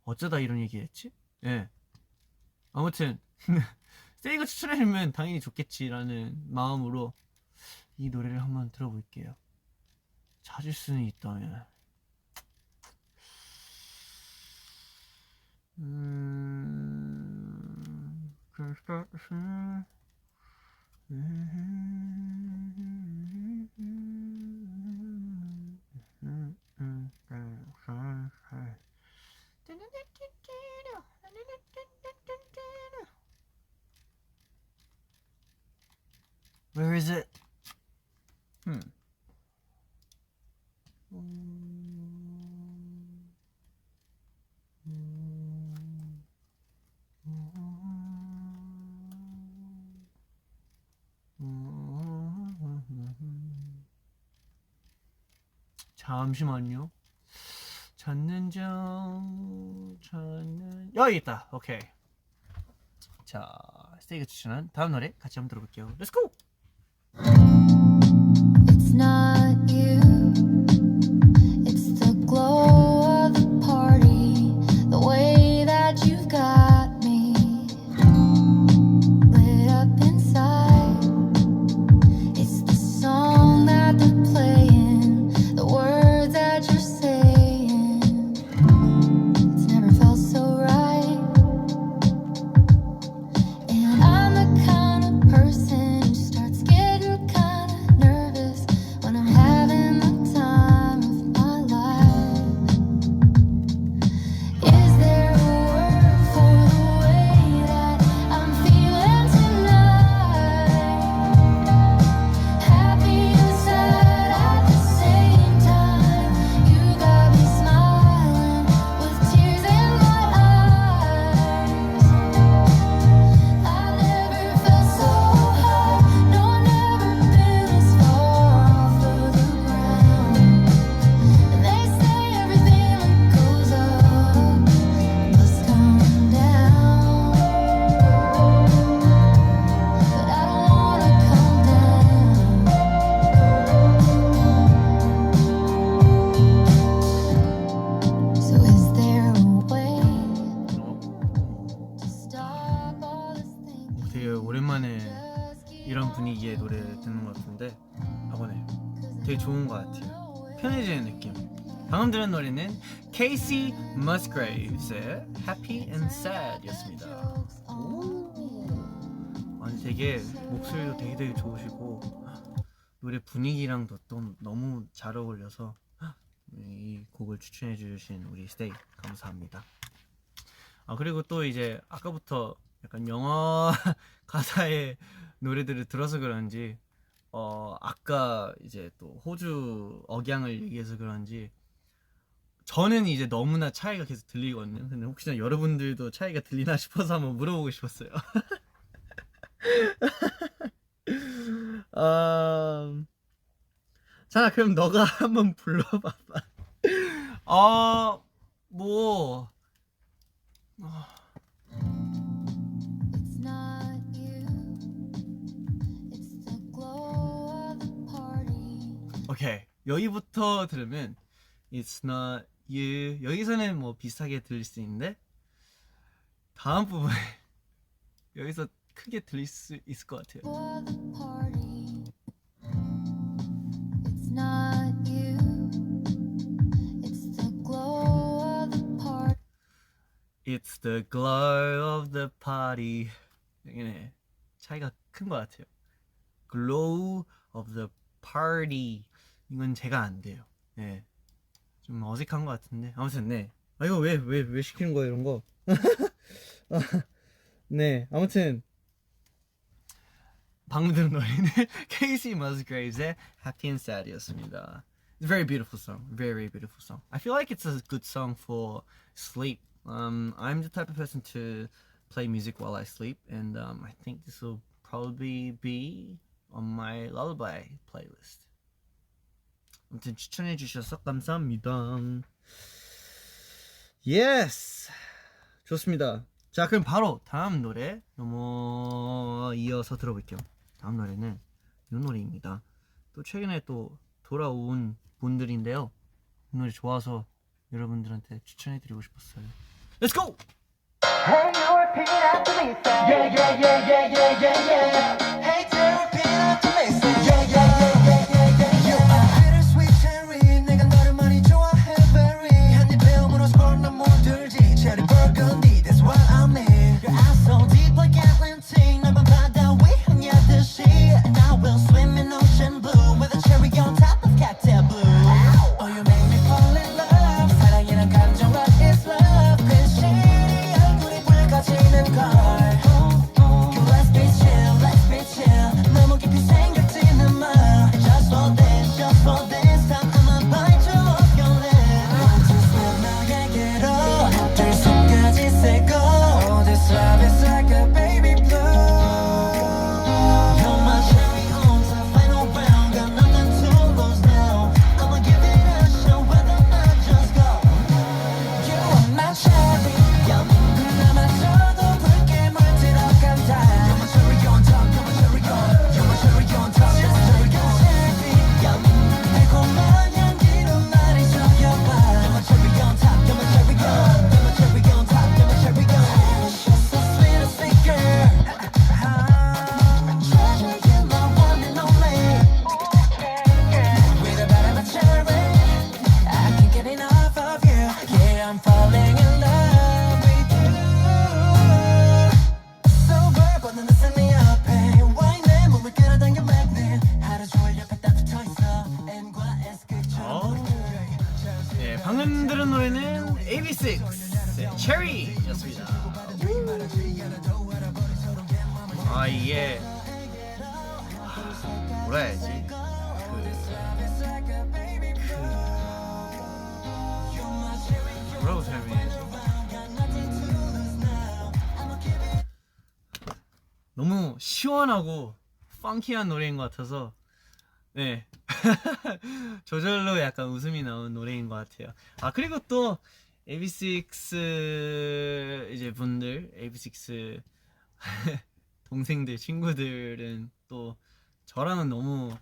[SPEAKER 2] 어쩌다 이런 얘기했지? 예. 아무튼 세이가 추천해주면 당연히 좋겠지라는 마음으로 이 노래를 한번 들어볼게요. 찾을 수는 있다면 Where is it? 잠시만요. 여기 있다. 오케이. 자, 스테이가 추천한 다음 노래 같이 한번 들어볼게요. Let's go.
[SPEAKER 3] It's not you, it's the glow of the party, the way that you've got me lit up inside. It's the song that they're playing, the words that you're saying. It's never felt so right. And I'm the kind of person who starts getting kind of nervous when I'm having the time of my life. Is there a word for the way that I'm feeling tonight? Happy and sad at the same time. You got me smiling with tears in my eyes. I've never felt so high. No, I've never been this far off of the ground. And they say everything that goes up must come down. But I don't wanna come down. So is there a way to stop all this thinking?
[SPEAKER 2] 되게 오랜만에
[SPEAKER 3] Just keep
[SPEAKER 2] 이런 분위기의 노래 듣는 것 같은데 이번에 되게 좋은 것 같아요. 편해지는 느낌. 방금 들은 노래는 Casey Musgraves의 Happy and Sad 였습니다. 아니 되게 목소리도 되게 좋으시고 노래 분위기랑도 또 너무 잘 어울려서 이 곡을 추천해 주신 우리 스테이 감사합니다. 아 그리고 또 이제 아까부터 약간 영어 가사의 노래들을 들어서 그런지 아까 이제 또 호주 억양을 얘기해서 그런지 저는 이제 너무나 차이가 계속 들리거든요. 근데 혹시나 여러분들도 차이가 들리나 싶어서 한번 물어보고 싶었어요. 자 그럼 너가 한번 불러봐봐. 뭐
[SPEAKER 3] It's not you, it's the glow of the party.
[SPEAKER 2] 오케이 여기부터 들으면 It's not you 여기서는 뭐 비슷하게 들릴 수 있는데 다음 부분에 여기서 크게 들릴 수 있을 것 같아요.
[SPEAKER 3] For the party. It's not you, it's the glow of the party.
[SPEAKER 2] It's the glow of the party. 여기는 차이가 큰 것 같아요. Glow of the party. 이건 제가 안 돼요. 네. 좀 어색한 것 같은데. 아무튼 네. 아 이거 왜 시키는 거예요 이런 거? 네. 아무튼 방금 들은 노래는 Casey Musgraves의 Happy and Sad이었습니다. It's a very beautiful song. Very, very beautiful song. I feel like it's a good song for sleep. I'm the type of person to play music while I sleep, and I think this will probably be on my lullaby playlist. 아무튼 추천해 주셔서 감사합니다. Yes! 좋습니다. 자, 그럼 바로 다음 노래 이어서 들어볼게요. 다음 노래는 이 노래입니다. 또 최근에 또 돌아온 분들인데요. 이 노래 좋아서 여러분들한테 추천해드리고 싶었어요. Let's go!
[SPEAKER 4] Hey, you repeat after me, say. Yeah, yeah, yeah, yeah, yeah, yeah, yeah. Hey, you repeat after me, say. Yeah, yeah, yeah, yeah, yeah, yeah, yeah. You are bittersweet cherry. 내가 너를 많이 좋아해, very. 한입 배움으로 스포 난 물들지. Cherry burgundy, that's what I mean. Your eyes so deep like Atlantic. 넓은 바다 위 항해하듯이. And I will swim in ocean blue with a cherry on top of cocktail blue. Oh, you make me fall in love. 사랑이란 감정, what is love? 괜시리 얼굴이 붉어지는 걸. Let's be chill. 너무 깊이 생각지는 마. Just for this time I'ma bite you off your lip. Just let 너에게로 들 손까지 새고. Oh, this love is like a baby blue. You're my cherry on top, final round. Got nothing to lose now. I'ma give it a shot, whether or not just go. You are my cherry, yum. 그나마저도 붉게 물들어간 달. You're my cherry on top, you're my cherry on top. Just like a cherry, yum. 달콤한 향기로 나를 적여봐. You're my cherry on top, you're my cherry on top, you're my cherry on. You're so sweet, a sweet girl. Treasure, you're my one and only. With a bite of a cherry, I can't get enough of you. Yeah, I'm falling in love with you. Sober, but 넌 listen me up. Why 내 몸을 끌어당겨 magnet. 하루 종일 옆에 딱 붙어있어. M과 S 극처럼.
[SPEAKER 2] 네, 방금 들은 노래는 AB6 Cherry였습니다. 아, 이게 뭐라 해야지? 뭐라고 설명해야지? 너무 시원하고 펑키한 노래인 것 같아서 네 저절로 약간 웃음이 나온 노래인 것 같아요. 아, 그리고 또 AB6 이제 분들, AB6 동생들, 친구들은 또 저랑은 너무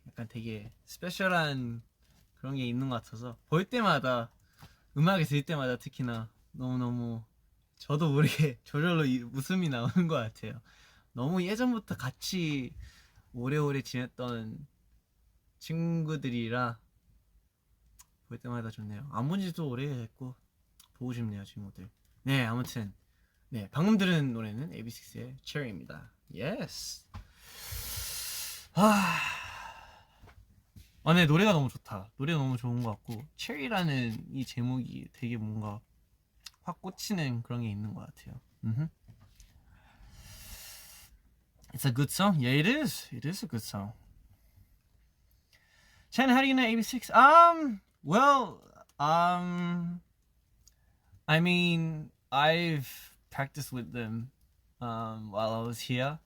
[SPEAKER 2] 약간 되게 스페셜한 그런 게 있는 것 같아서 볼 때마다, 음악을 들을 때마다 특히나 너무너무 저도 모르게 저절로 웃음이 나오는 것 같아요. 너무 예전부터 같이 오래오래 지냈던 친구들이라 볼 때마다 좋네요. 안 본 지도 오래됐고 보고 싶네요, 친구들. 네, 아무튼 네, 방금 들은 노래는 AB6IX의 Cherry입니다. Yes. 네, 노래가 너무 좋다. 노래가 너무 좋은 것 같고 Cherry라는 이 제목이 되게 뭔가 확 꽂히는 그런 게 있는 것 같아요. It's a good song. Yeah, it is. It is a good song. Chen, how do you know AB6? I mean, I've practiced with them while I was here.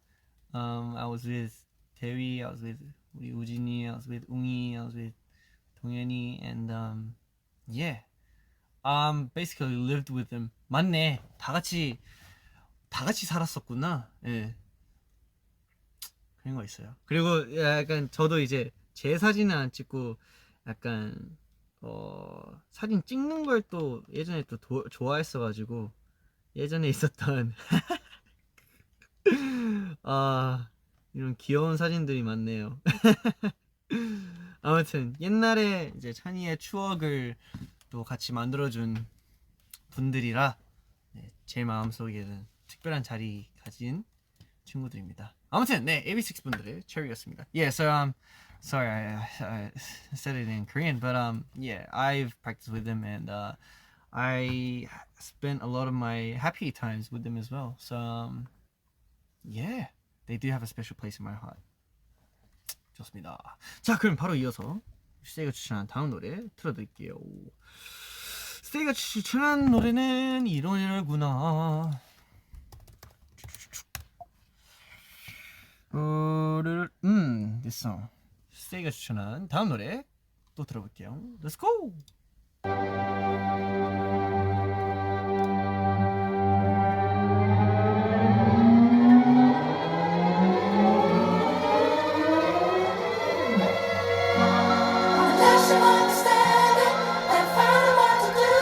[SPEAKER 2] I was with Terry, I was with 우리 우진이, I was with 웅이, I was with 동현이, and yeah, basically lived with them. 맞네, 다 같이 살았었구나. 예, 그런 거 있어요. 그리고 약간 저도 이제 제 사진은 안 찍고 약간 사진 찍는 걸 또 예전에 또 좋아했어가지고 예전에 있었던 이런 귀여운 사진들이 많네요. 아무튼 옛날에 이제 찬이의 추억을 또 같이 만들어준 분들이라 네, 제 마음속에는 특별한 자리 가진 친구들입니다. 아무튼 네, AB6 분들의 Cherry였습니다. Yeah, so sorry I said it in Korean, but yeah, I've practiced with them and I spent a lot of my happy times with them as well. So yeah, They do have a special place in my heart. 좋습니다. 자, 그럼 바로 이어서 스테이가 추천한 다음 노래 틀어드릴게요. 스테이가 추천한 노래는 이 노래구나. This song. 스테이가 추천한 다음 노래 또 들어볼게요. Let's go.
[SPEAKER 3] Unless you understand it and find out what to do,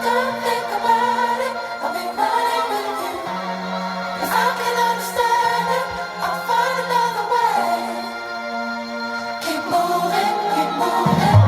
[SPEAKER 3] don't think about it. I'll be running with you. If I can understand it, I'll find another way. Keep moving, keep moving.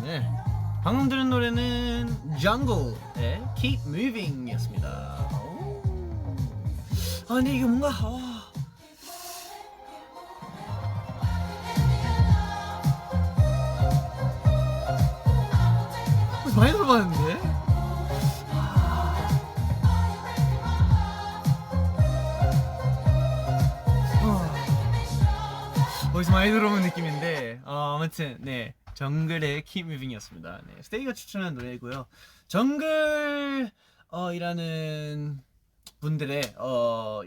[SPEAKER 2] 네. 방금 들은 노래는 Jungle의 Keep Moving이었습니다. 아, 근데 이게 뭔가 많이 들어봤는데? 어디서 많이 들어본 느낌인데 아무튼 네, 정글의 Keep Moving이었습니다. 네, 스테이가 추천한 노래고요. 정글 이라는 분들의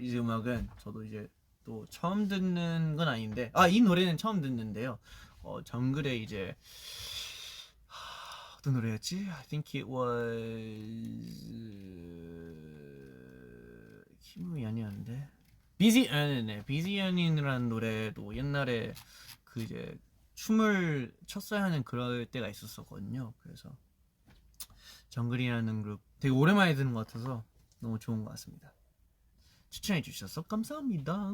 [SPEAKER 2] 이제 음악은 저도 이제 또 처음 듣는 건 아닌데 이 노래는 처음 듣는데요. 정글의 이제 어떤 노래였지? I think it was 키무이 아니었는데 비지연이라는 노래도 옛날에 그 이제 춤을 췄어야 하는 그럴 때가 있었거든요. 그래서 정글이라는 그룹 되게 오랜만에 듣는 것 같아서 너무 좋은 것 같습니다. 추천해 주셔서 감사합니다.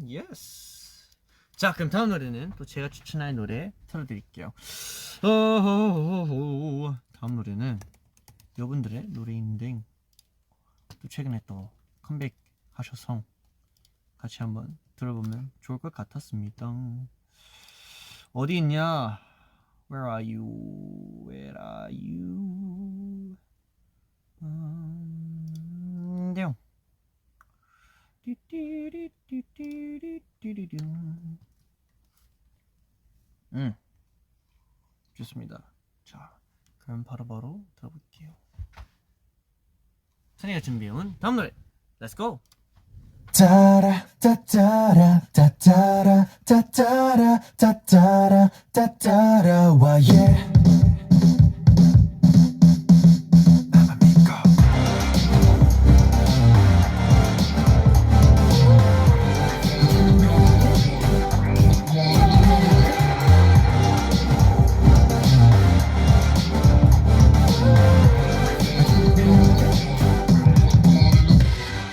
[SPEAKER 2] 예스. 자, 그럼 다음 노래는 또 제가 추천할 노래 틀어드릴게요. 다음 노래는 여러분들의 노래인데 또 최근에 또 컴백하셔서 같이 한번 들어보면 좋을 것 같았습니다. 어디 있냐? Where are you? Where are you? 네. 좋습니다. 자, 그럼 바로 들어볼게요. 선이가 준비해온 다음 노래, Let's go.
[SPEAKER 1] 따라 따따라 따따라 따따라 따따라 따따라 와 yeah.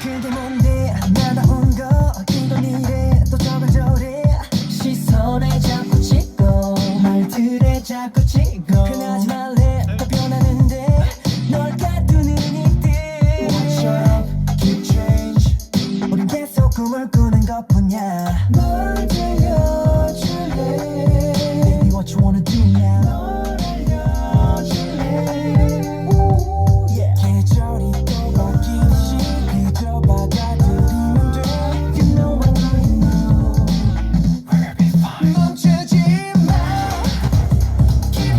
[SPEAKER 1] 그게 뭔데 나다운 거 이건 이래 또 저건 저래 시선에 자꾸 찍고 말들에 자꾸 찍고 변하지 말래 또 변하는데 널 가두는 이들 Watch out, keep change 우린 계속 꿈을 꾸는 것뿐이야 널 들려줄래 Baby what you wanna do now 널 알려줄래 Ooh, yeah. 계절이 또 바뀌듯이 그저 받아들이면 돼 You know I know you know We're gonna be fine 멈추지 마 Keep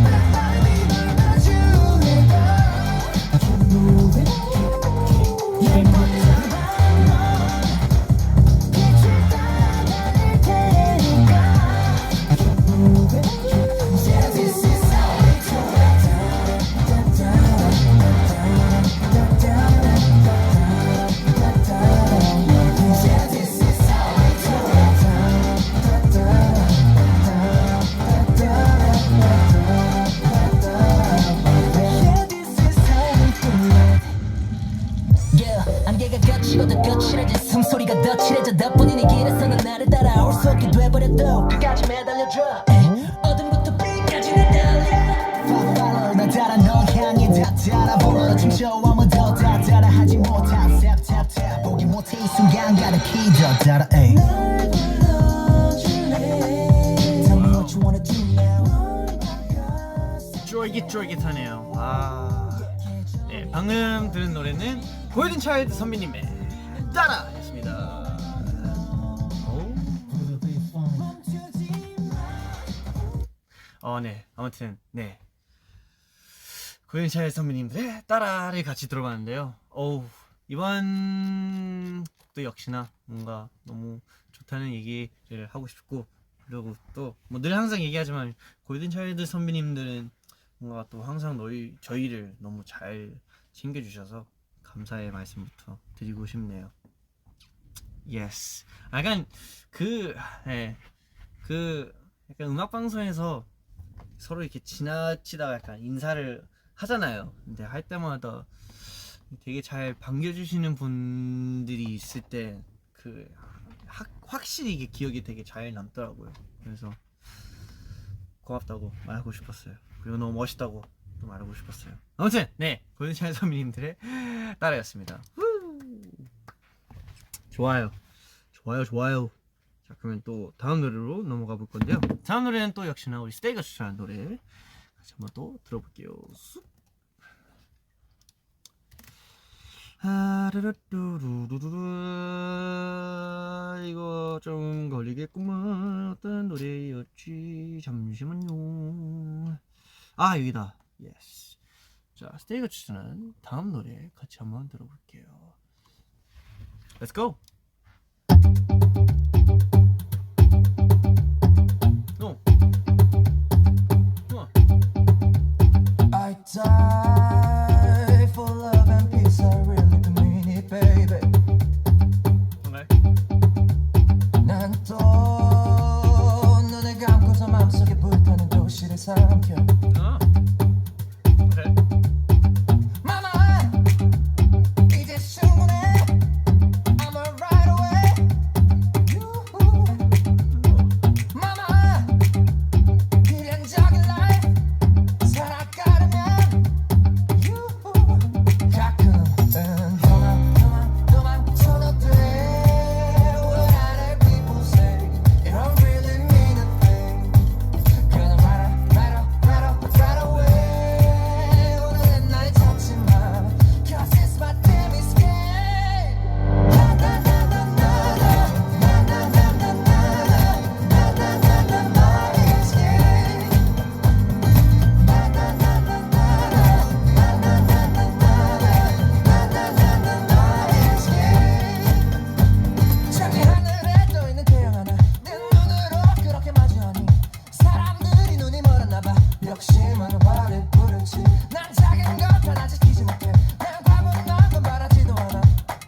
[SPEAKER 1] 멈춰 아무도 다 따라하지 못한 tap tap tap 보기 못해 이 순간 가득히 더 따라 에이. Tell me what you wanna do now.
[SPEAKER 2] 쫄깃쫄깃하네요. 네, 방금 들은 노래는 골든차일드 선배님의 따라였습니다. 네, 아무튼 네, 골든차일드 선배님들의 따라를 같이 들어봤는데요. 이번 곡도 역시나 뭔가 너무 좋다는 얘기를 하고 싶고, 그리고 또 뭐 늘 항상 얘기하지만 골든차일드 선배님들은 뭔가 또 항상 저희를 너무 잘 챙겨주셔서 감사의 말씀부터 드리고 싶네요. Yes. 약간 약간 음악 방송에서 서로 이렇게 지나치다가 약간 인사를 하잖아요. 근데 할 때마다 되게 잘 반겨주시는 분들이 있을 때 확실히 이게 기억이 되게 잘 남더라고요. 그래서 고맙다고 말하고 싶었어요. 그리고 너무 멋있다고 또 말하고 싶었어요. 아무튼 네, 골든차일드 선배님들의 따라였습니다. 좋아요. 자, 그러면 또 다음 노래로 넘어가 볼 건데요. 다음 노래는 또 역시나 우리 스테이가 추천한 노래 같이 한번 또 들어볼게요. 쑥. 이거 좀 걸리겠구만. 어떤 노래였지? 잠시만요. 여기다. 예스. 자, 스테이가 추천한 다음 노래 같이 한번 들어볼게요. Let's go. No. Come on.
[SPEAKER 4] I die for love and peace. I really do mean it, baby.
[SPEAKER 2] Okay.
[SPEAKER 4] 난 또 눈을 감고서 맘속에 불타는 도시를 삼켜.
[SPEAKER 2] Okay.
[SPEAKER 4] Mama, 이제 충분해. I'm right away. Mama, 필연적인 life 살아가려면 가끔은 도망쳐도 돼. What other people say, it don't really mean a thing. 그냥 right away. 오늘은 날 찾지 마. 'Cause it's my damn escape. 저기 하늘에 떠있는 태양 하나 내 눈으로 그렇게 마주하니 사람들이 눈이 멀었나봐. 욕심은 화를 부르지. 난 작은 것 하나 지키지 못해. 내 과거는 넌 바라지도 않아.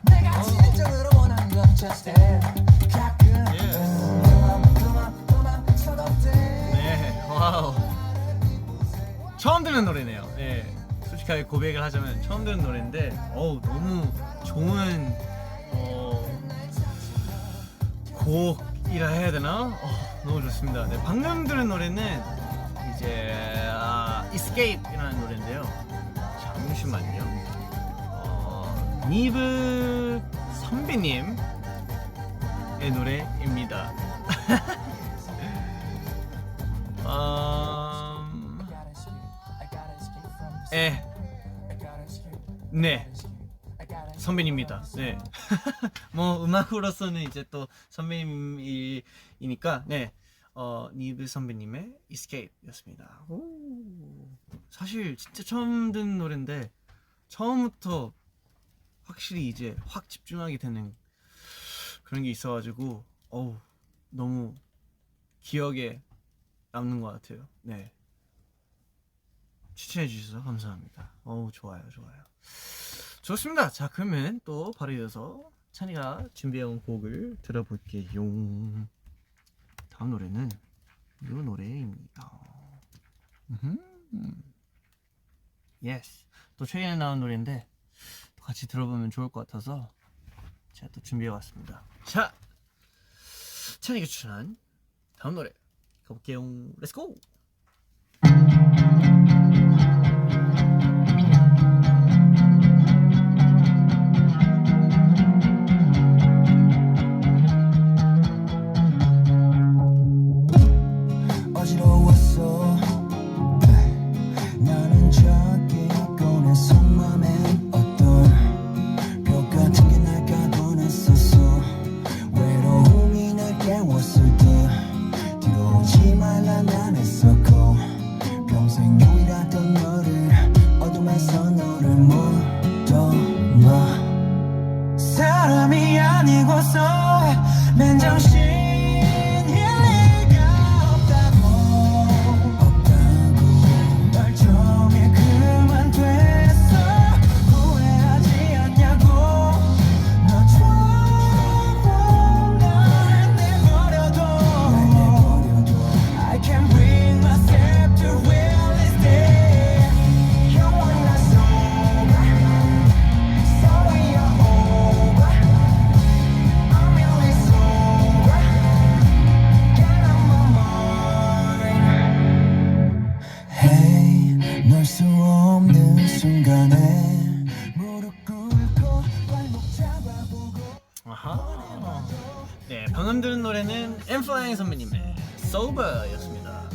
[SPEAKER 4] 내가 진정으로 원하는 건 just that. 가끔은 도망쳐도 돼.
[SPEAKER 2] 네, 와우. 처음 듣는 노래네요. 네, 솔직하게 고백을 하자면 처음 듣는 노래인데, 너무 좋은 곡이라 해야 되나? 너무 좋습니다. 네, 방금 들은 노래는 이제 Escape이라는 노래인데요. 잠시만요. 니브 선배님의 노래입니다. 네, 선배님입니다. 네. 뭐 음악으로서는 이제 또 선배님이니까 네, 니브 선배님의 Escape였습니다. 사실 진짜 처음 듣는 노래인데 처음부터 확실히 이제 확 집중하게 되는 그런 게 있어가지고 너무 기억에 남는 것 같아요. 네, 추천해 주셔서 감사합니다. 좋아요. 좋습니다. 자, 그러면 또 바로 이어서 찬이가 준비해온 곡을 들어볼게요. 다음 노래는 이 노래입니다. 예스. 또 최근에 나온 노래인데 또 같이 들어보면 좋을 것 같아서 제가 또 준비해왔습니다. 자, 찬이가 추천한 다음 노래 가볼게요. 렛츠고!
[SPEAKER 1] 멈출 수 없는 순간에 무릎 꿇고 발목 잡아보고
[SPEAKER 2] 아하. 네, 방금 들은 노래는 엠플라잉 선배님의 Sober였습니다.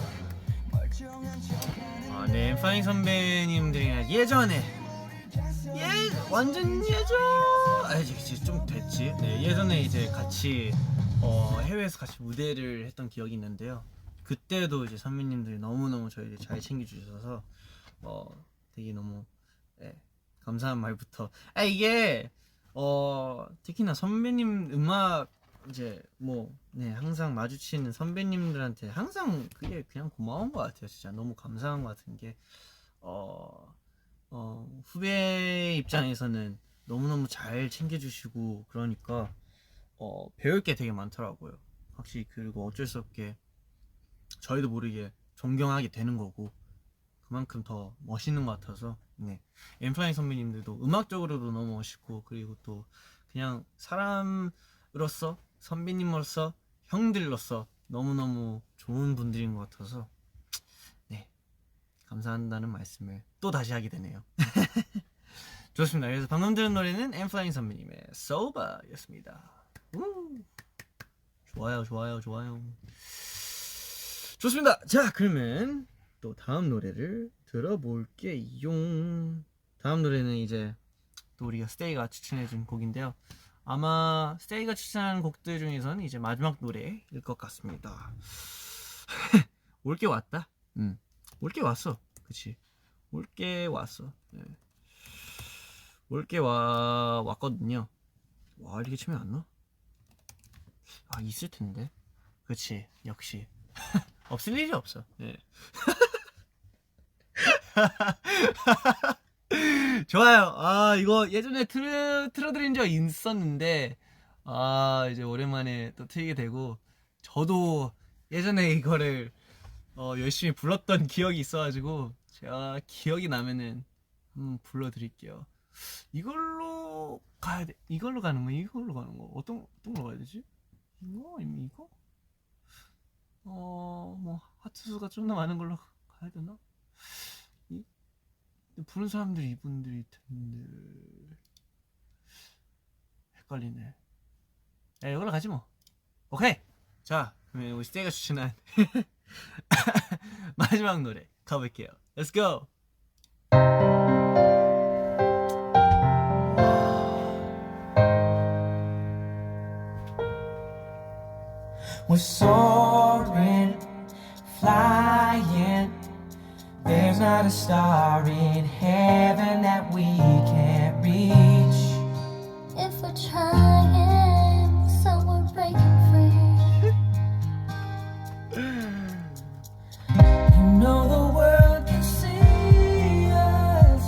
[SPEAKER 2] 네, 엠플라잉 선배님들이랑 예전에 완전 예전 이제 좀 됐지. 네, 예전에 이제 같이 해외에서 같이 무대를 했던 기억이 있는데요. 그때도 이제 선배님들이 너무너무 저희를 잘 챙겨주셔서 되게 너무 감사한 말부터 이게 특히나 선배님 음악 이제 항상 마주치는 선배님들한테 항상 그게 그냥 고마운 것 같아요. 진짜 너무 감사한 것 같은 게 후배 입장에서는 너무너무 잘 챙겨주시고 그러니까 배울 게 되게 많더라고요. 확실히. 그리고 어쩔 수 없게 저희도 모르게 존경하게 되는 거고 그만큼 더 멋있는 것 같아서 네, 엠플라잉 선배님들도 음악적으로도 너무 멋있고 그리고 또 그냥 사람으로서 선배님으로서 형들로서 너무너무 좋은 분들인 것 같아서 네, 감사한다는 말씀을 또 다시 하게 되네요. 좋습니다. 그래서 방금 들은 노래는 엠플라잉 선배님의 Sober였습니다. 좋아요. 좋습니다. 자, 그러면 또 다음 노래를 들어볼게요. 다음 노래는 이제 또 우리가 스테이가 추천해준 곡인데요. 아마 스테이가 추천한 곡들 중에서는 이제 마지막 노래일 것 같습니다. 올게 왔다. 올게 왔어. 그치? 올게 왔어. 네. 올게 왔거든요. 와, 이렇게 치면 안 나? 있을 텐데. 그치? 역시. 없을 일이 없어. 네. 좋아요. 이거 예전에 틀어드린 적 있었는데 이제 오랜만에 또 틀게 되고 저도 예전에 이거를 열심히 불렀던 기억이 있어가지고 제가 기억이 나면은 한번 불러드릴게요. 이걸로 가야 돼. 이걸로 가는 거, 이걸로 가는 거. 어떤 걸로 가야 되지? 이거 아니면 이거? 하트수가 좀 더 많은 걸로 가야 되나? 부른 사람들이 이분들일 텐데 헷갈리네. 이걸로 가지 뭐. 오케이. 자, 그러면 우리 스테이가 추천한 마지막 노래 가볼게요. Let's go.
[SPEAKER 1] We're soaring, flying. There's not a star in heaven that we can't reach.
[SPEAKER 3] If we're trying, so we're breaking free.
[SPEAKER 1] You know the world can see us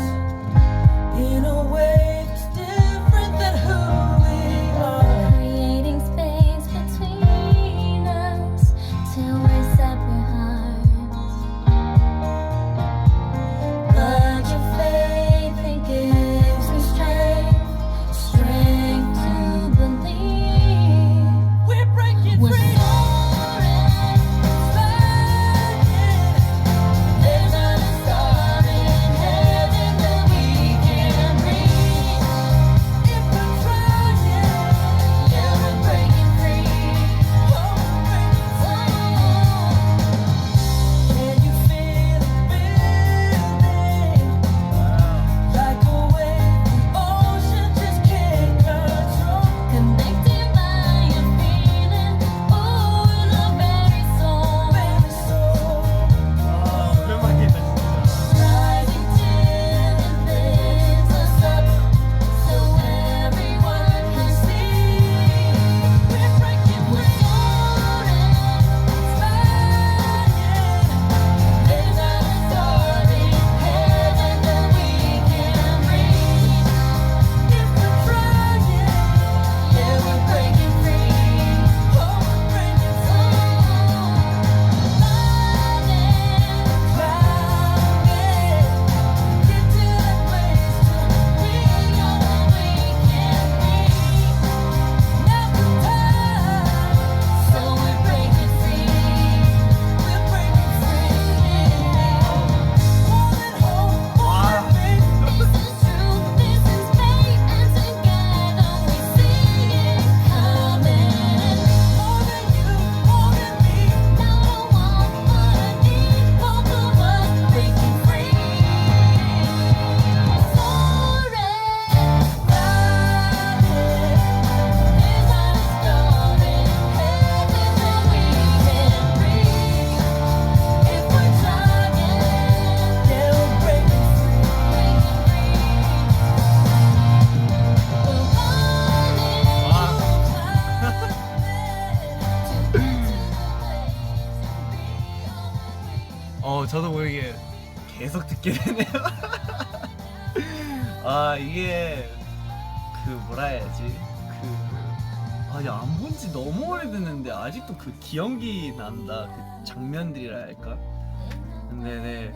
[SPEAKER 1] in a way that's different than who we are.
[SPEAKER 3] Creating space between us till we're separate hearts.
[SPEAKER 1] But your faith, it gives me strength, strength to
[SPEAKER 2] 저도 모르게 계속 듣게 되네요. 아 이게 뭐라 해야지 아니 안 본 지 너무 오래됐는데 아직도 그 기억이 난다. 그 장면들이라 할까. 근데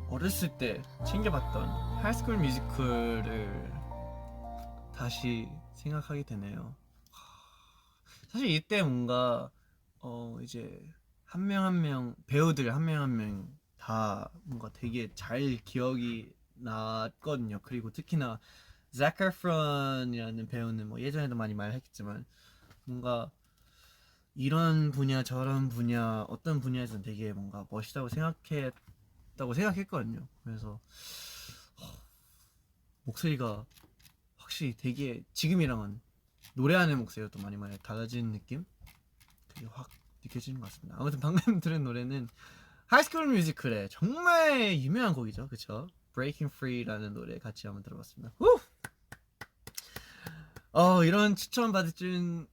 [SPEAKER 2] 어렸을 때 챙겨봤던 하이스쿨 뮤지컬을 다시 생각하게 되네요. 사실 이때 뭔가 이제 한 명 한 명 배우들 한 명 한 명 다 뭔가 되게 잘 기억이 났거든요. 그리고 특히나 Zac Efron이라는 배우는 뭐 예전에도 많이 말했겠지만 뭔가 이런 분야 저런 분야 어떤 분야에서는 되게 뭔가 멋있다고 생각했거든요. 그래서 목소리가 확실히 되게 지금이랑은 노래하는 목소리가 또 많이 달라지는 느낌? 그게 확 느껴지는 것 같습니다. 아무튼 방금 들은 노래는 하이스쿨 뮤지컬의 정말 유명한 곡이죠. 그쵸? Breaking Free라는 노래 같이 한번 들어봤습니다. 후! 이런 추천 받을 줄은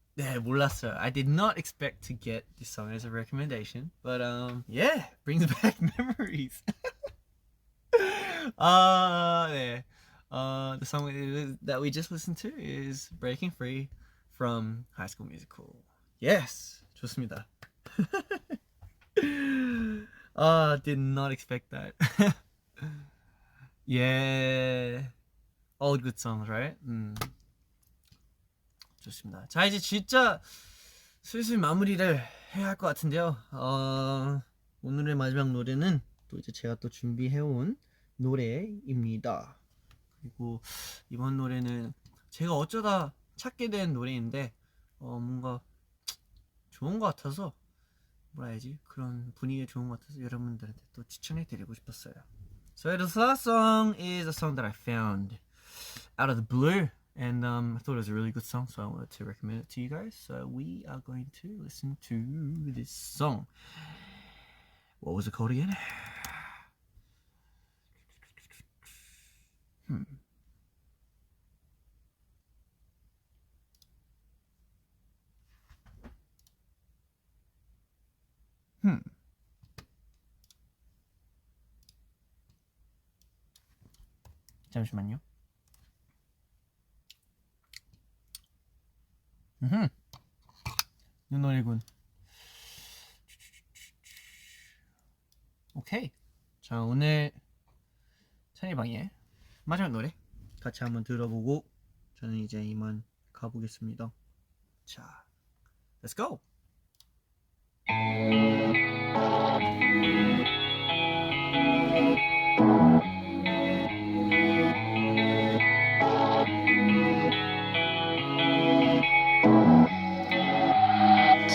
[SPEAKER 2] 몰랐어요. I did not expect to get this song as a recommendation, but yeah, brings back memories. 네. The song that we just listened to is Breaking Free from High School Musical. Yes, 좋습니다. Did not expect that. Yeah, all good songs, right? 좋습니다. 자 이제 진짜 슬슬 마무리를 해야 할 것 같은데요. 오늘의 마지막 노래는 또 이제 제가 또 준비해온 노래입니다. 그리고 이번 노래는 제가 어쩌다 찾게 된 노래인데 뭔가 좋은 것 같아서 뭐라 해야지 그런 분위기가 좋은 것 같아서 여러분들한테 또 추천해드리고 싶었어요. So this last song is a song that I found out of the blue, and I thought it was a really good song, so I wanted to recommend it to you guys. So we are going to listen to this song. What was it called again? 잠시만요. 이 노래군. 오케이. 자 오늘 찬이방의 마지막 노래 같이 한번 들어보고 저는 이제 이만 가보겠습니다. 자, let's go.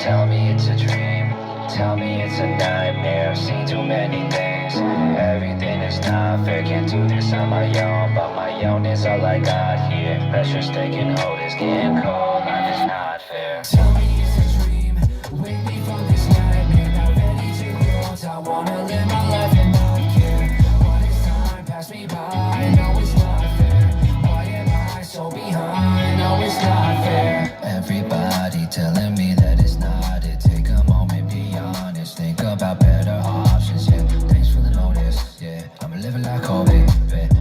[SPEAKER 5] Tell me it's a dream, tell me it's a nightmare. I've seen too many things, everything is not fair. Can't do this on my own, but my own is all I got here. Pressure's taking hold, it's getting cold, life is not fair.
[SPEAKER 4] Tell me it's a dream, wake me from this nightmare. Not ready to grow, I wanna live my life and not care. But as time pass me by, no it's not fair. Why am I so behind? No it's not fair. Everybody telling me that it's not it. Take a moment, be honest. Think about better options. Yeah, thanks for the notice. Yeah, I'ma live it like Kobe.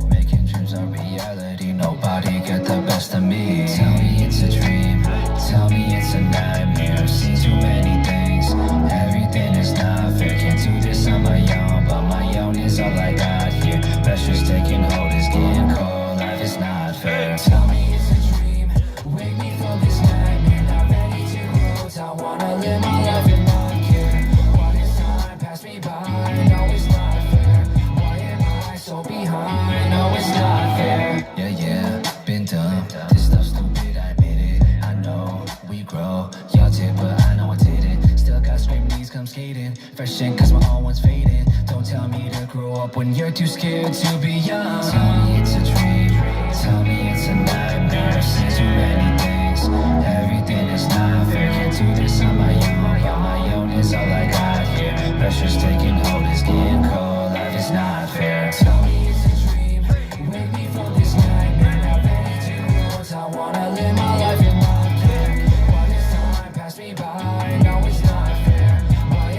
[SPEAKER 4] Making dreams a reality. Nobody get the best of me. Tell me it's a dream. Tell me it's a nightmare. I've seen too many things. Everything is not fair. Can't do this on my own, but my own is all I got here. Pressure's taking hold, it's getting cold. Life is not fair. Tell me it's a dream. Wake me from this nightmare. Not ready to grow. I wanna live my life and not care. What is time pass me by? No, it's not fair. Why am I so behind? No, it's not fair. Yeah, been done. This stuff's stupid, I admit it. I know we grow. Y'all did, but I know I didn't. Still got scream knees come skating. Fresh in cause my own one's fading. Don't tell me to grow up when you're too scared to be young. Tell me it's a dream. Tell me it's a nightmare. I've seen too many things. Everything is not fair. Can't do this on my own. But my own is all I got here. Pressure's taking hold, it's getting cold. Life is not fair. Tell me it's a dream. Wake me from this nightmare. Not ready to grow. I wanna live my life and not care. What is time pass me by? No, it's not fair. Why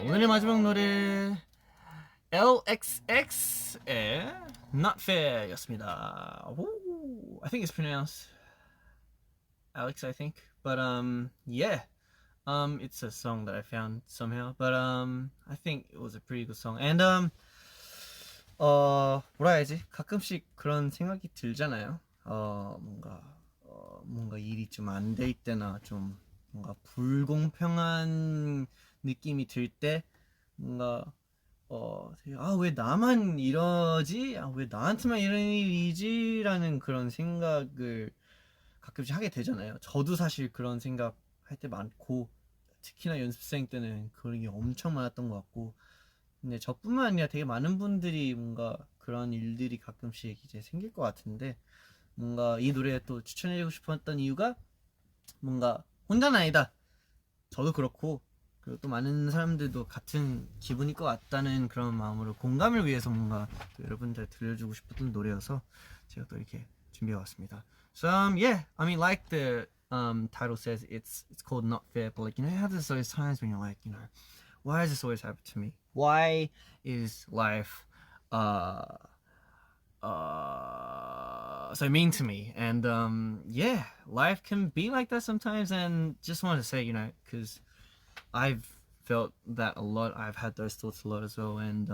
[SPEAKER 2] 오늘의 마지막 노래 LXX의 Not Fair였습니다. Ooh, I think it's pronounced Alex, I think. But yeah. It's a song that I found somehow. But I think it was a pretty good song. And 뭐라 해야지? 가끔씩 그런 생각이 들잖아요. 뭔가 일이 좀 안 될 때나 좀 뭔가 불공평한 느낌이 들 때 뭔가 왜 나만 이러지? 왜 나한테만 이런 일이지? 라는 그런 생각을 가끔씩 하게 되잖아요. 저도 사실 그런 생각 할 때 많고 특히나 연습생 때는 그런 게 엄청 많았던 것 같고 근데 저뿐만 아니라 되게 많은 분들이 뭔가 그런 일들이 가끔씩 이제 생길 것 같은데 뭔가 이 노래 또 추천해주고 싶었던 이유가 뭔가 혼자는 아니다. 저도 그렇고 그리고 또 많은 사람들도 같은 기분일 것 같다는 그런 마음으로 공감을 위해서 뭔가 또 여러분들 들려주고 싶었던 노래여서 제가 또 이렇게 준비해왔습니다. So yeah, I mean like the title says, it's called Not Fair, but like you know how there's those times when you're like, you know, why does this always happen to me? Why is life so mean to me? And yeah, life can be like that sometimes. And just wanted to say, you know, because I've felt that a lot. I've had those thoughts a lot as well. And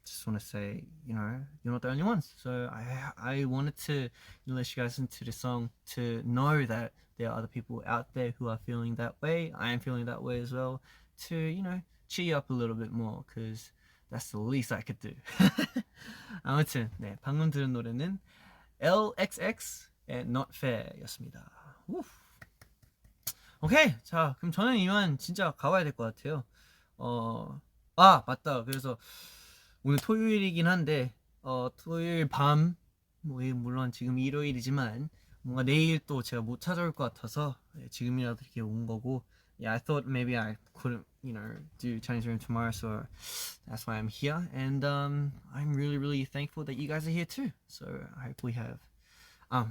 [SPEAKER 2] just want to say, you know, you're not the only ones. So I wanted to let you guys into the song to know that there are other people out there who are feeling that way. I am feeling that way as well. To, you know, cheer you up a little bit more, because that's the least I could do. 아무튼 네, 방금 들은 노래는 LXX의 Not Fair였습니다. 오케이, 자 그럼 저는 이만 진짜 가봐야 될 것 같아요. 맞다. 그래서 오늘 토요일이긴 한데 토요일 밤 물론 지금 일요일이지만 뭔가 내일 또 제가 못 찾아올 것 같아서 지금이라도 이렇게 온 거고. Yeah, I thought maybe I couldn't, you know, do Chinese room tomorrow, so that's why I'm here. And I'm really, really thankful that you guys are here too. So I hope I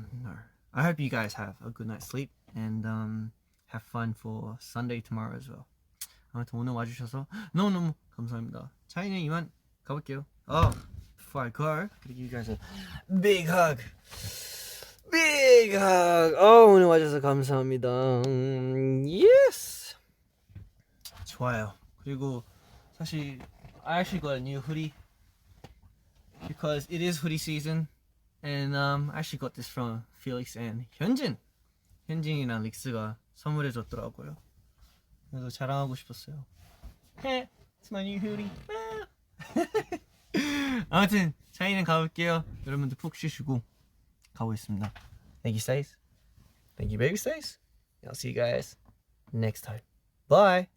[SPEAKER 2] hope you guys have a good night's sleep and have fun for Sunday tomorrow as well. 아무튼 오늘 와주셔서 너무너무 감사합니다. 차이는 이만 가볼게요. Before I go, give you guys a big hug. Big hug. 오늘 와줘서 감사합니다. Yes. 좋아요. 그리고 사실 I actually got a new hoodie because it is hoodie season, and I actually got this from Felix and 현진이랑 릭스가 선물해 줬더라고요. 그래서 자랑하고 싶었어요. It's my new hoodie. 아무튼 차이는 가볼게요. 여러분들 푹 쉬시고 가보겠습니다. Thank you, Stace. Thank you, baby Stace. I'll see you guys next time. Bye.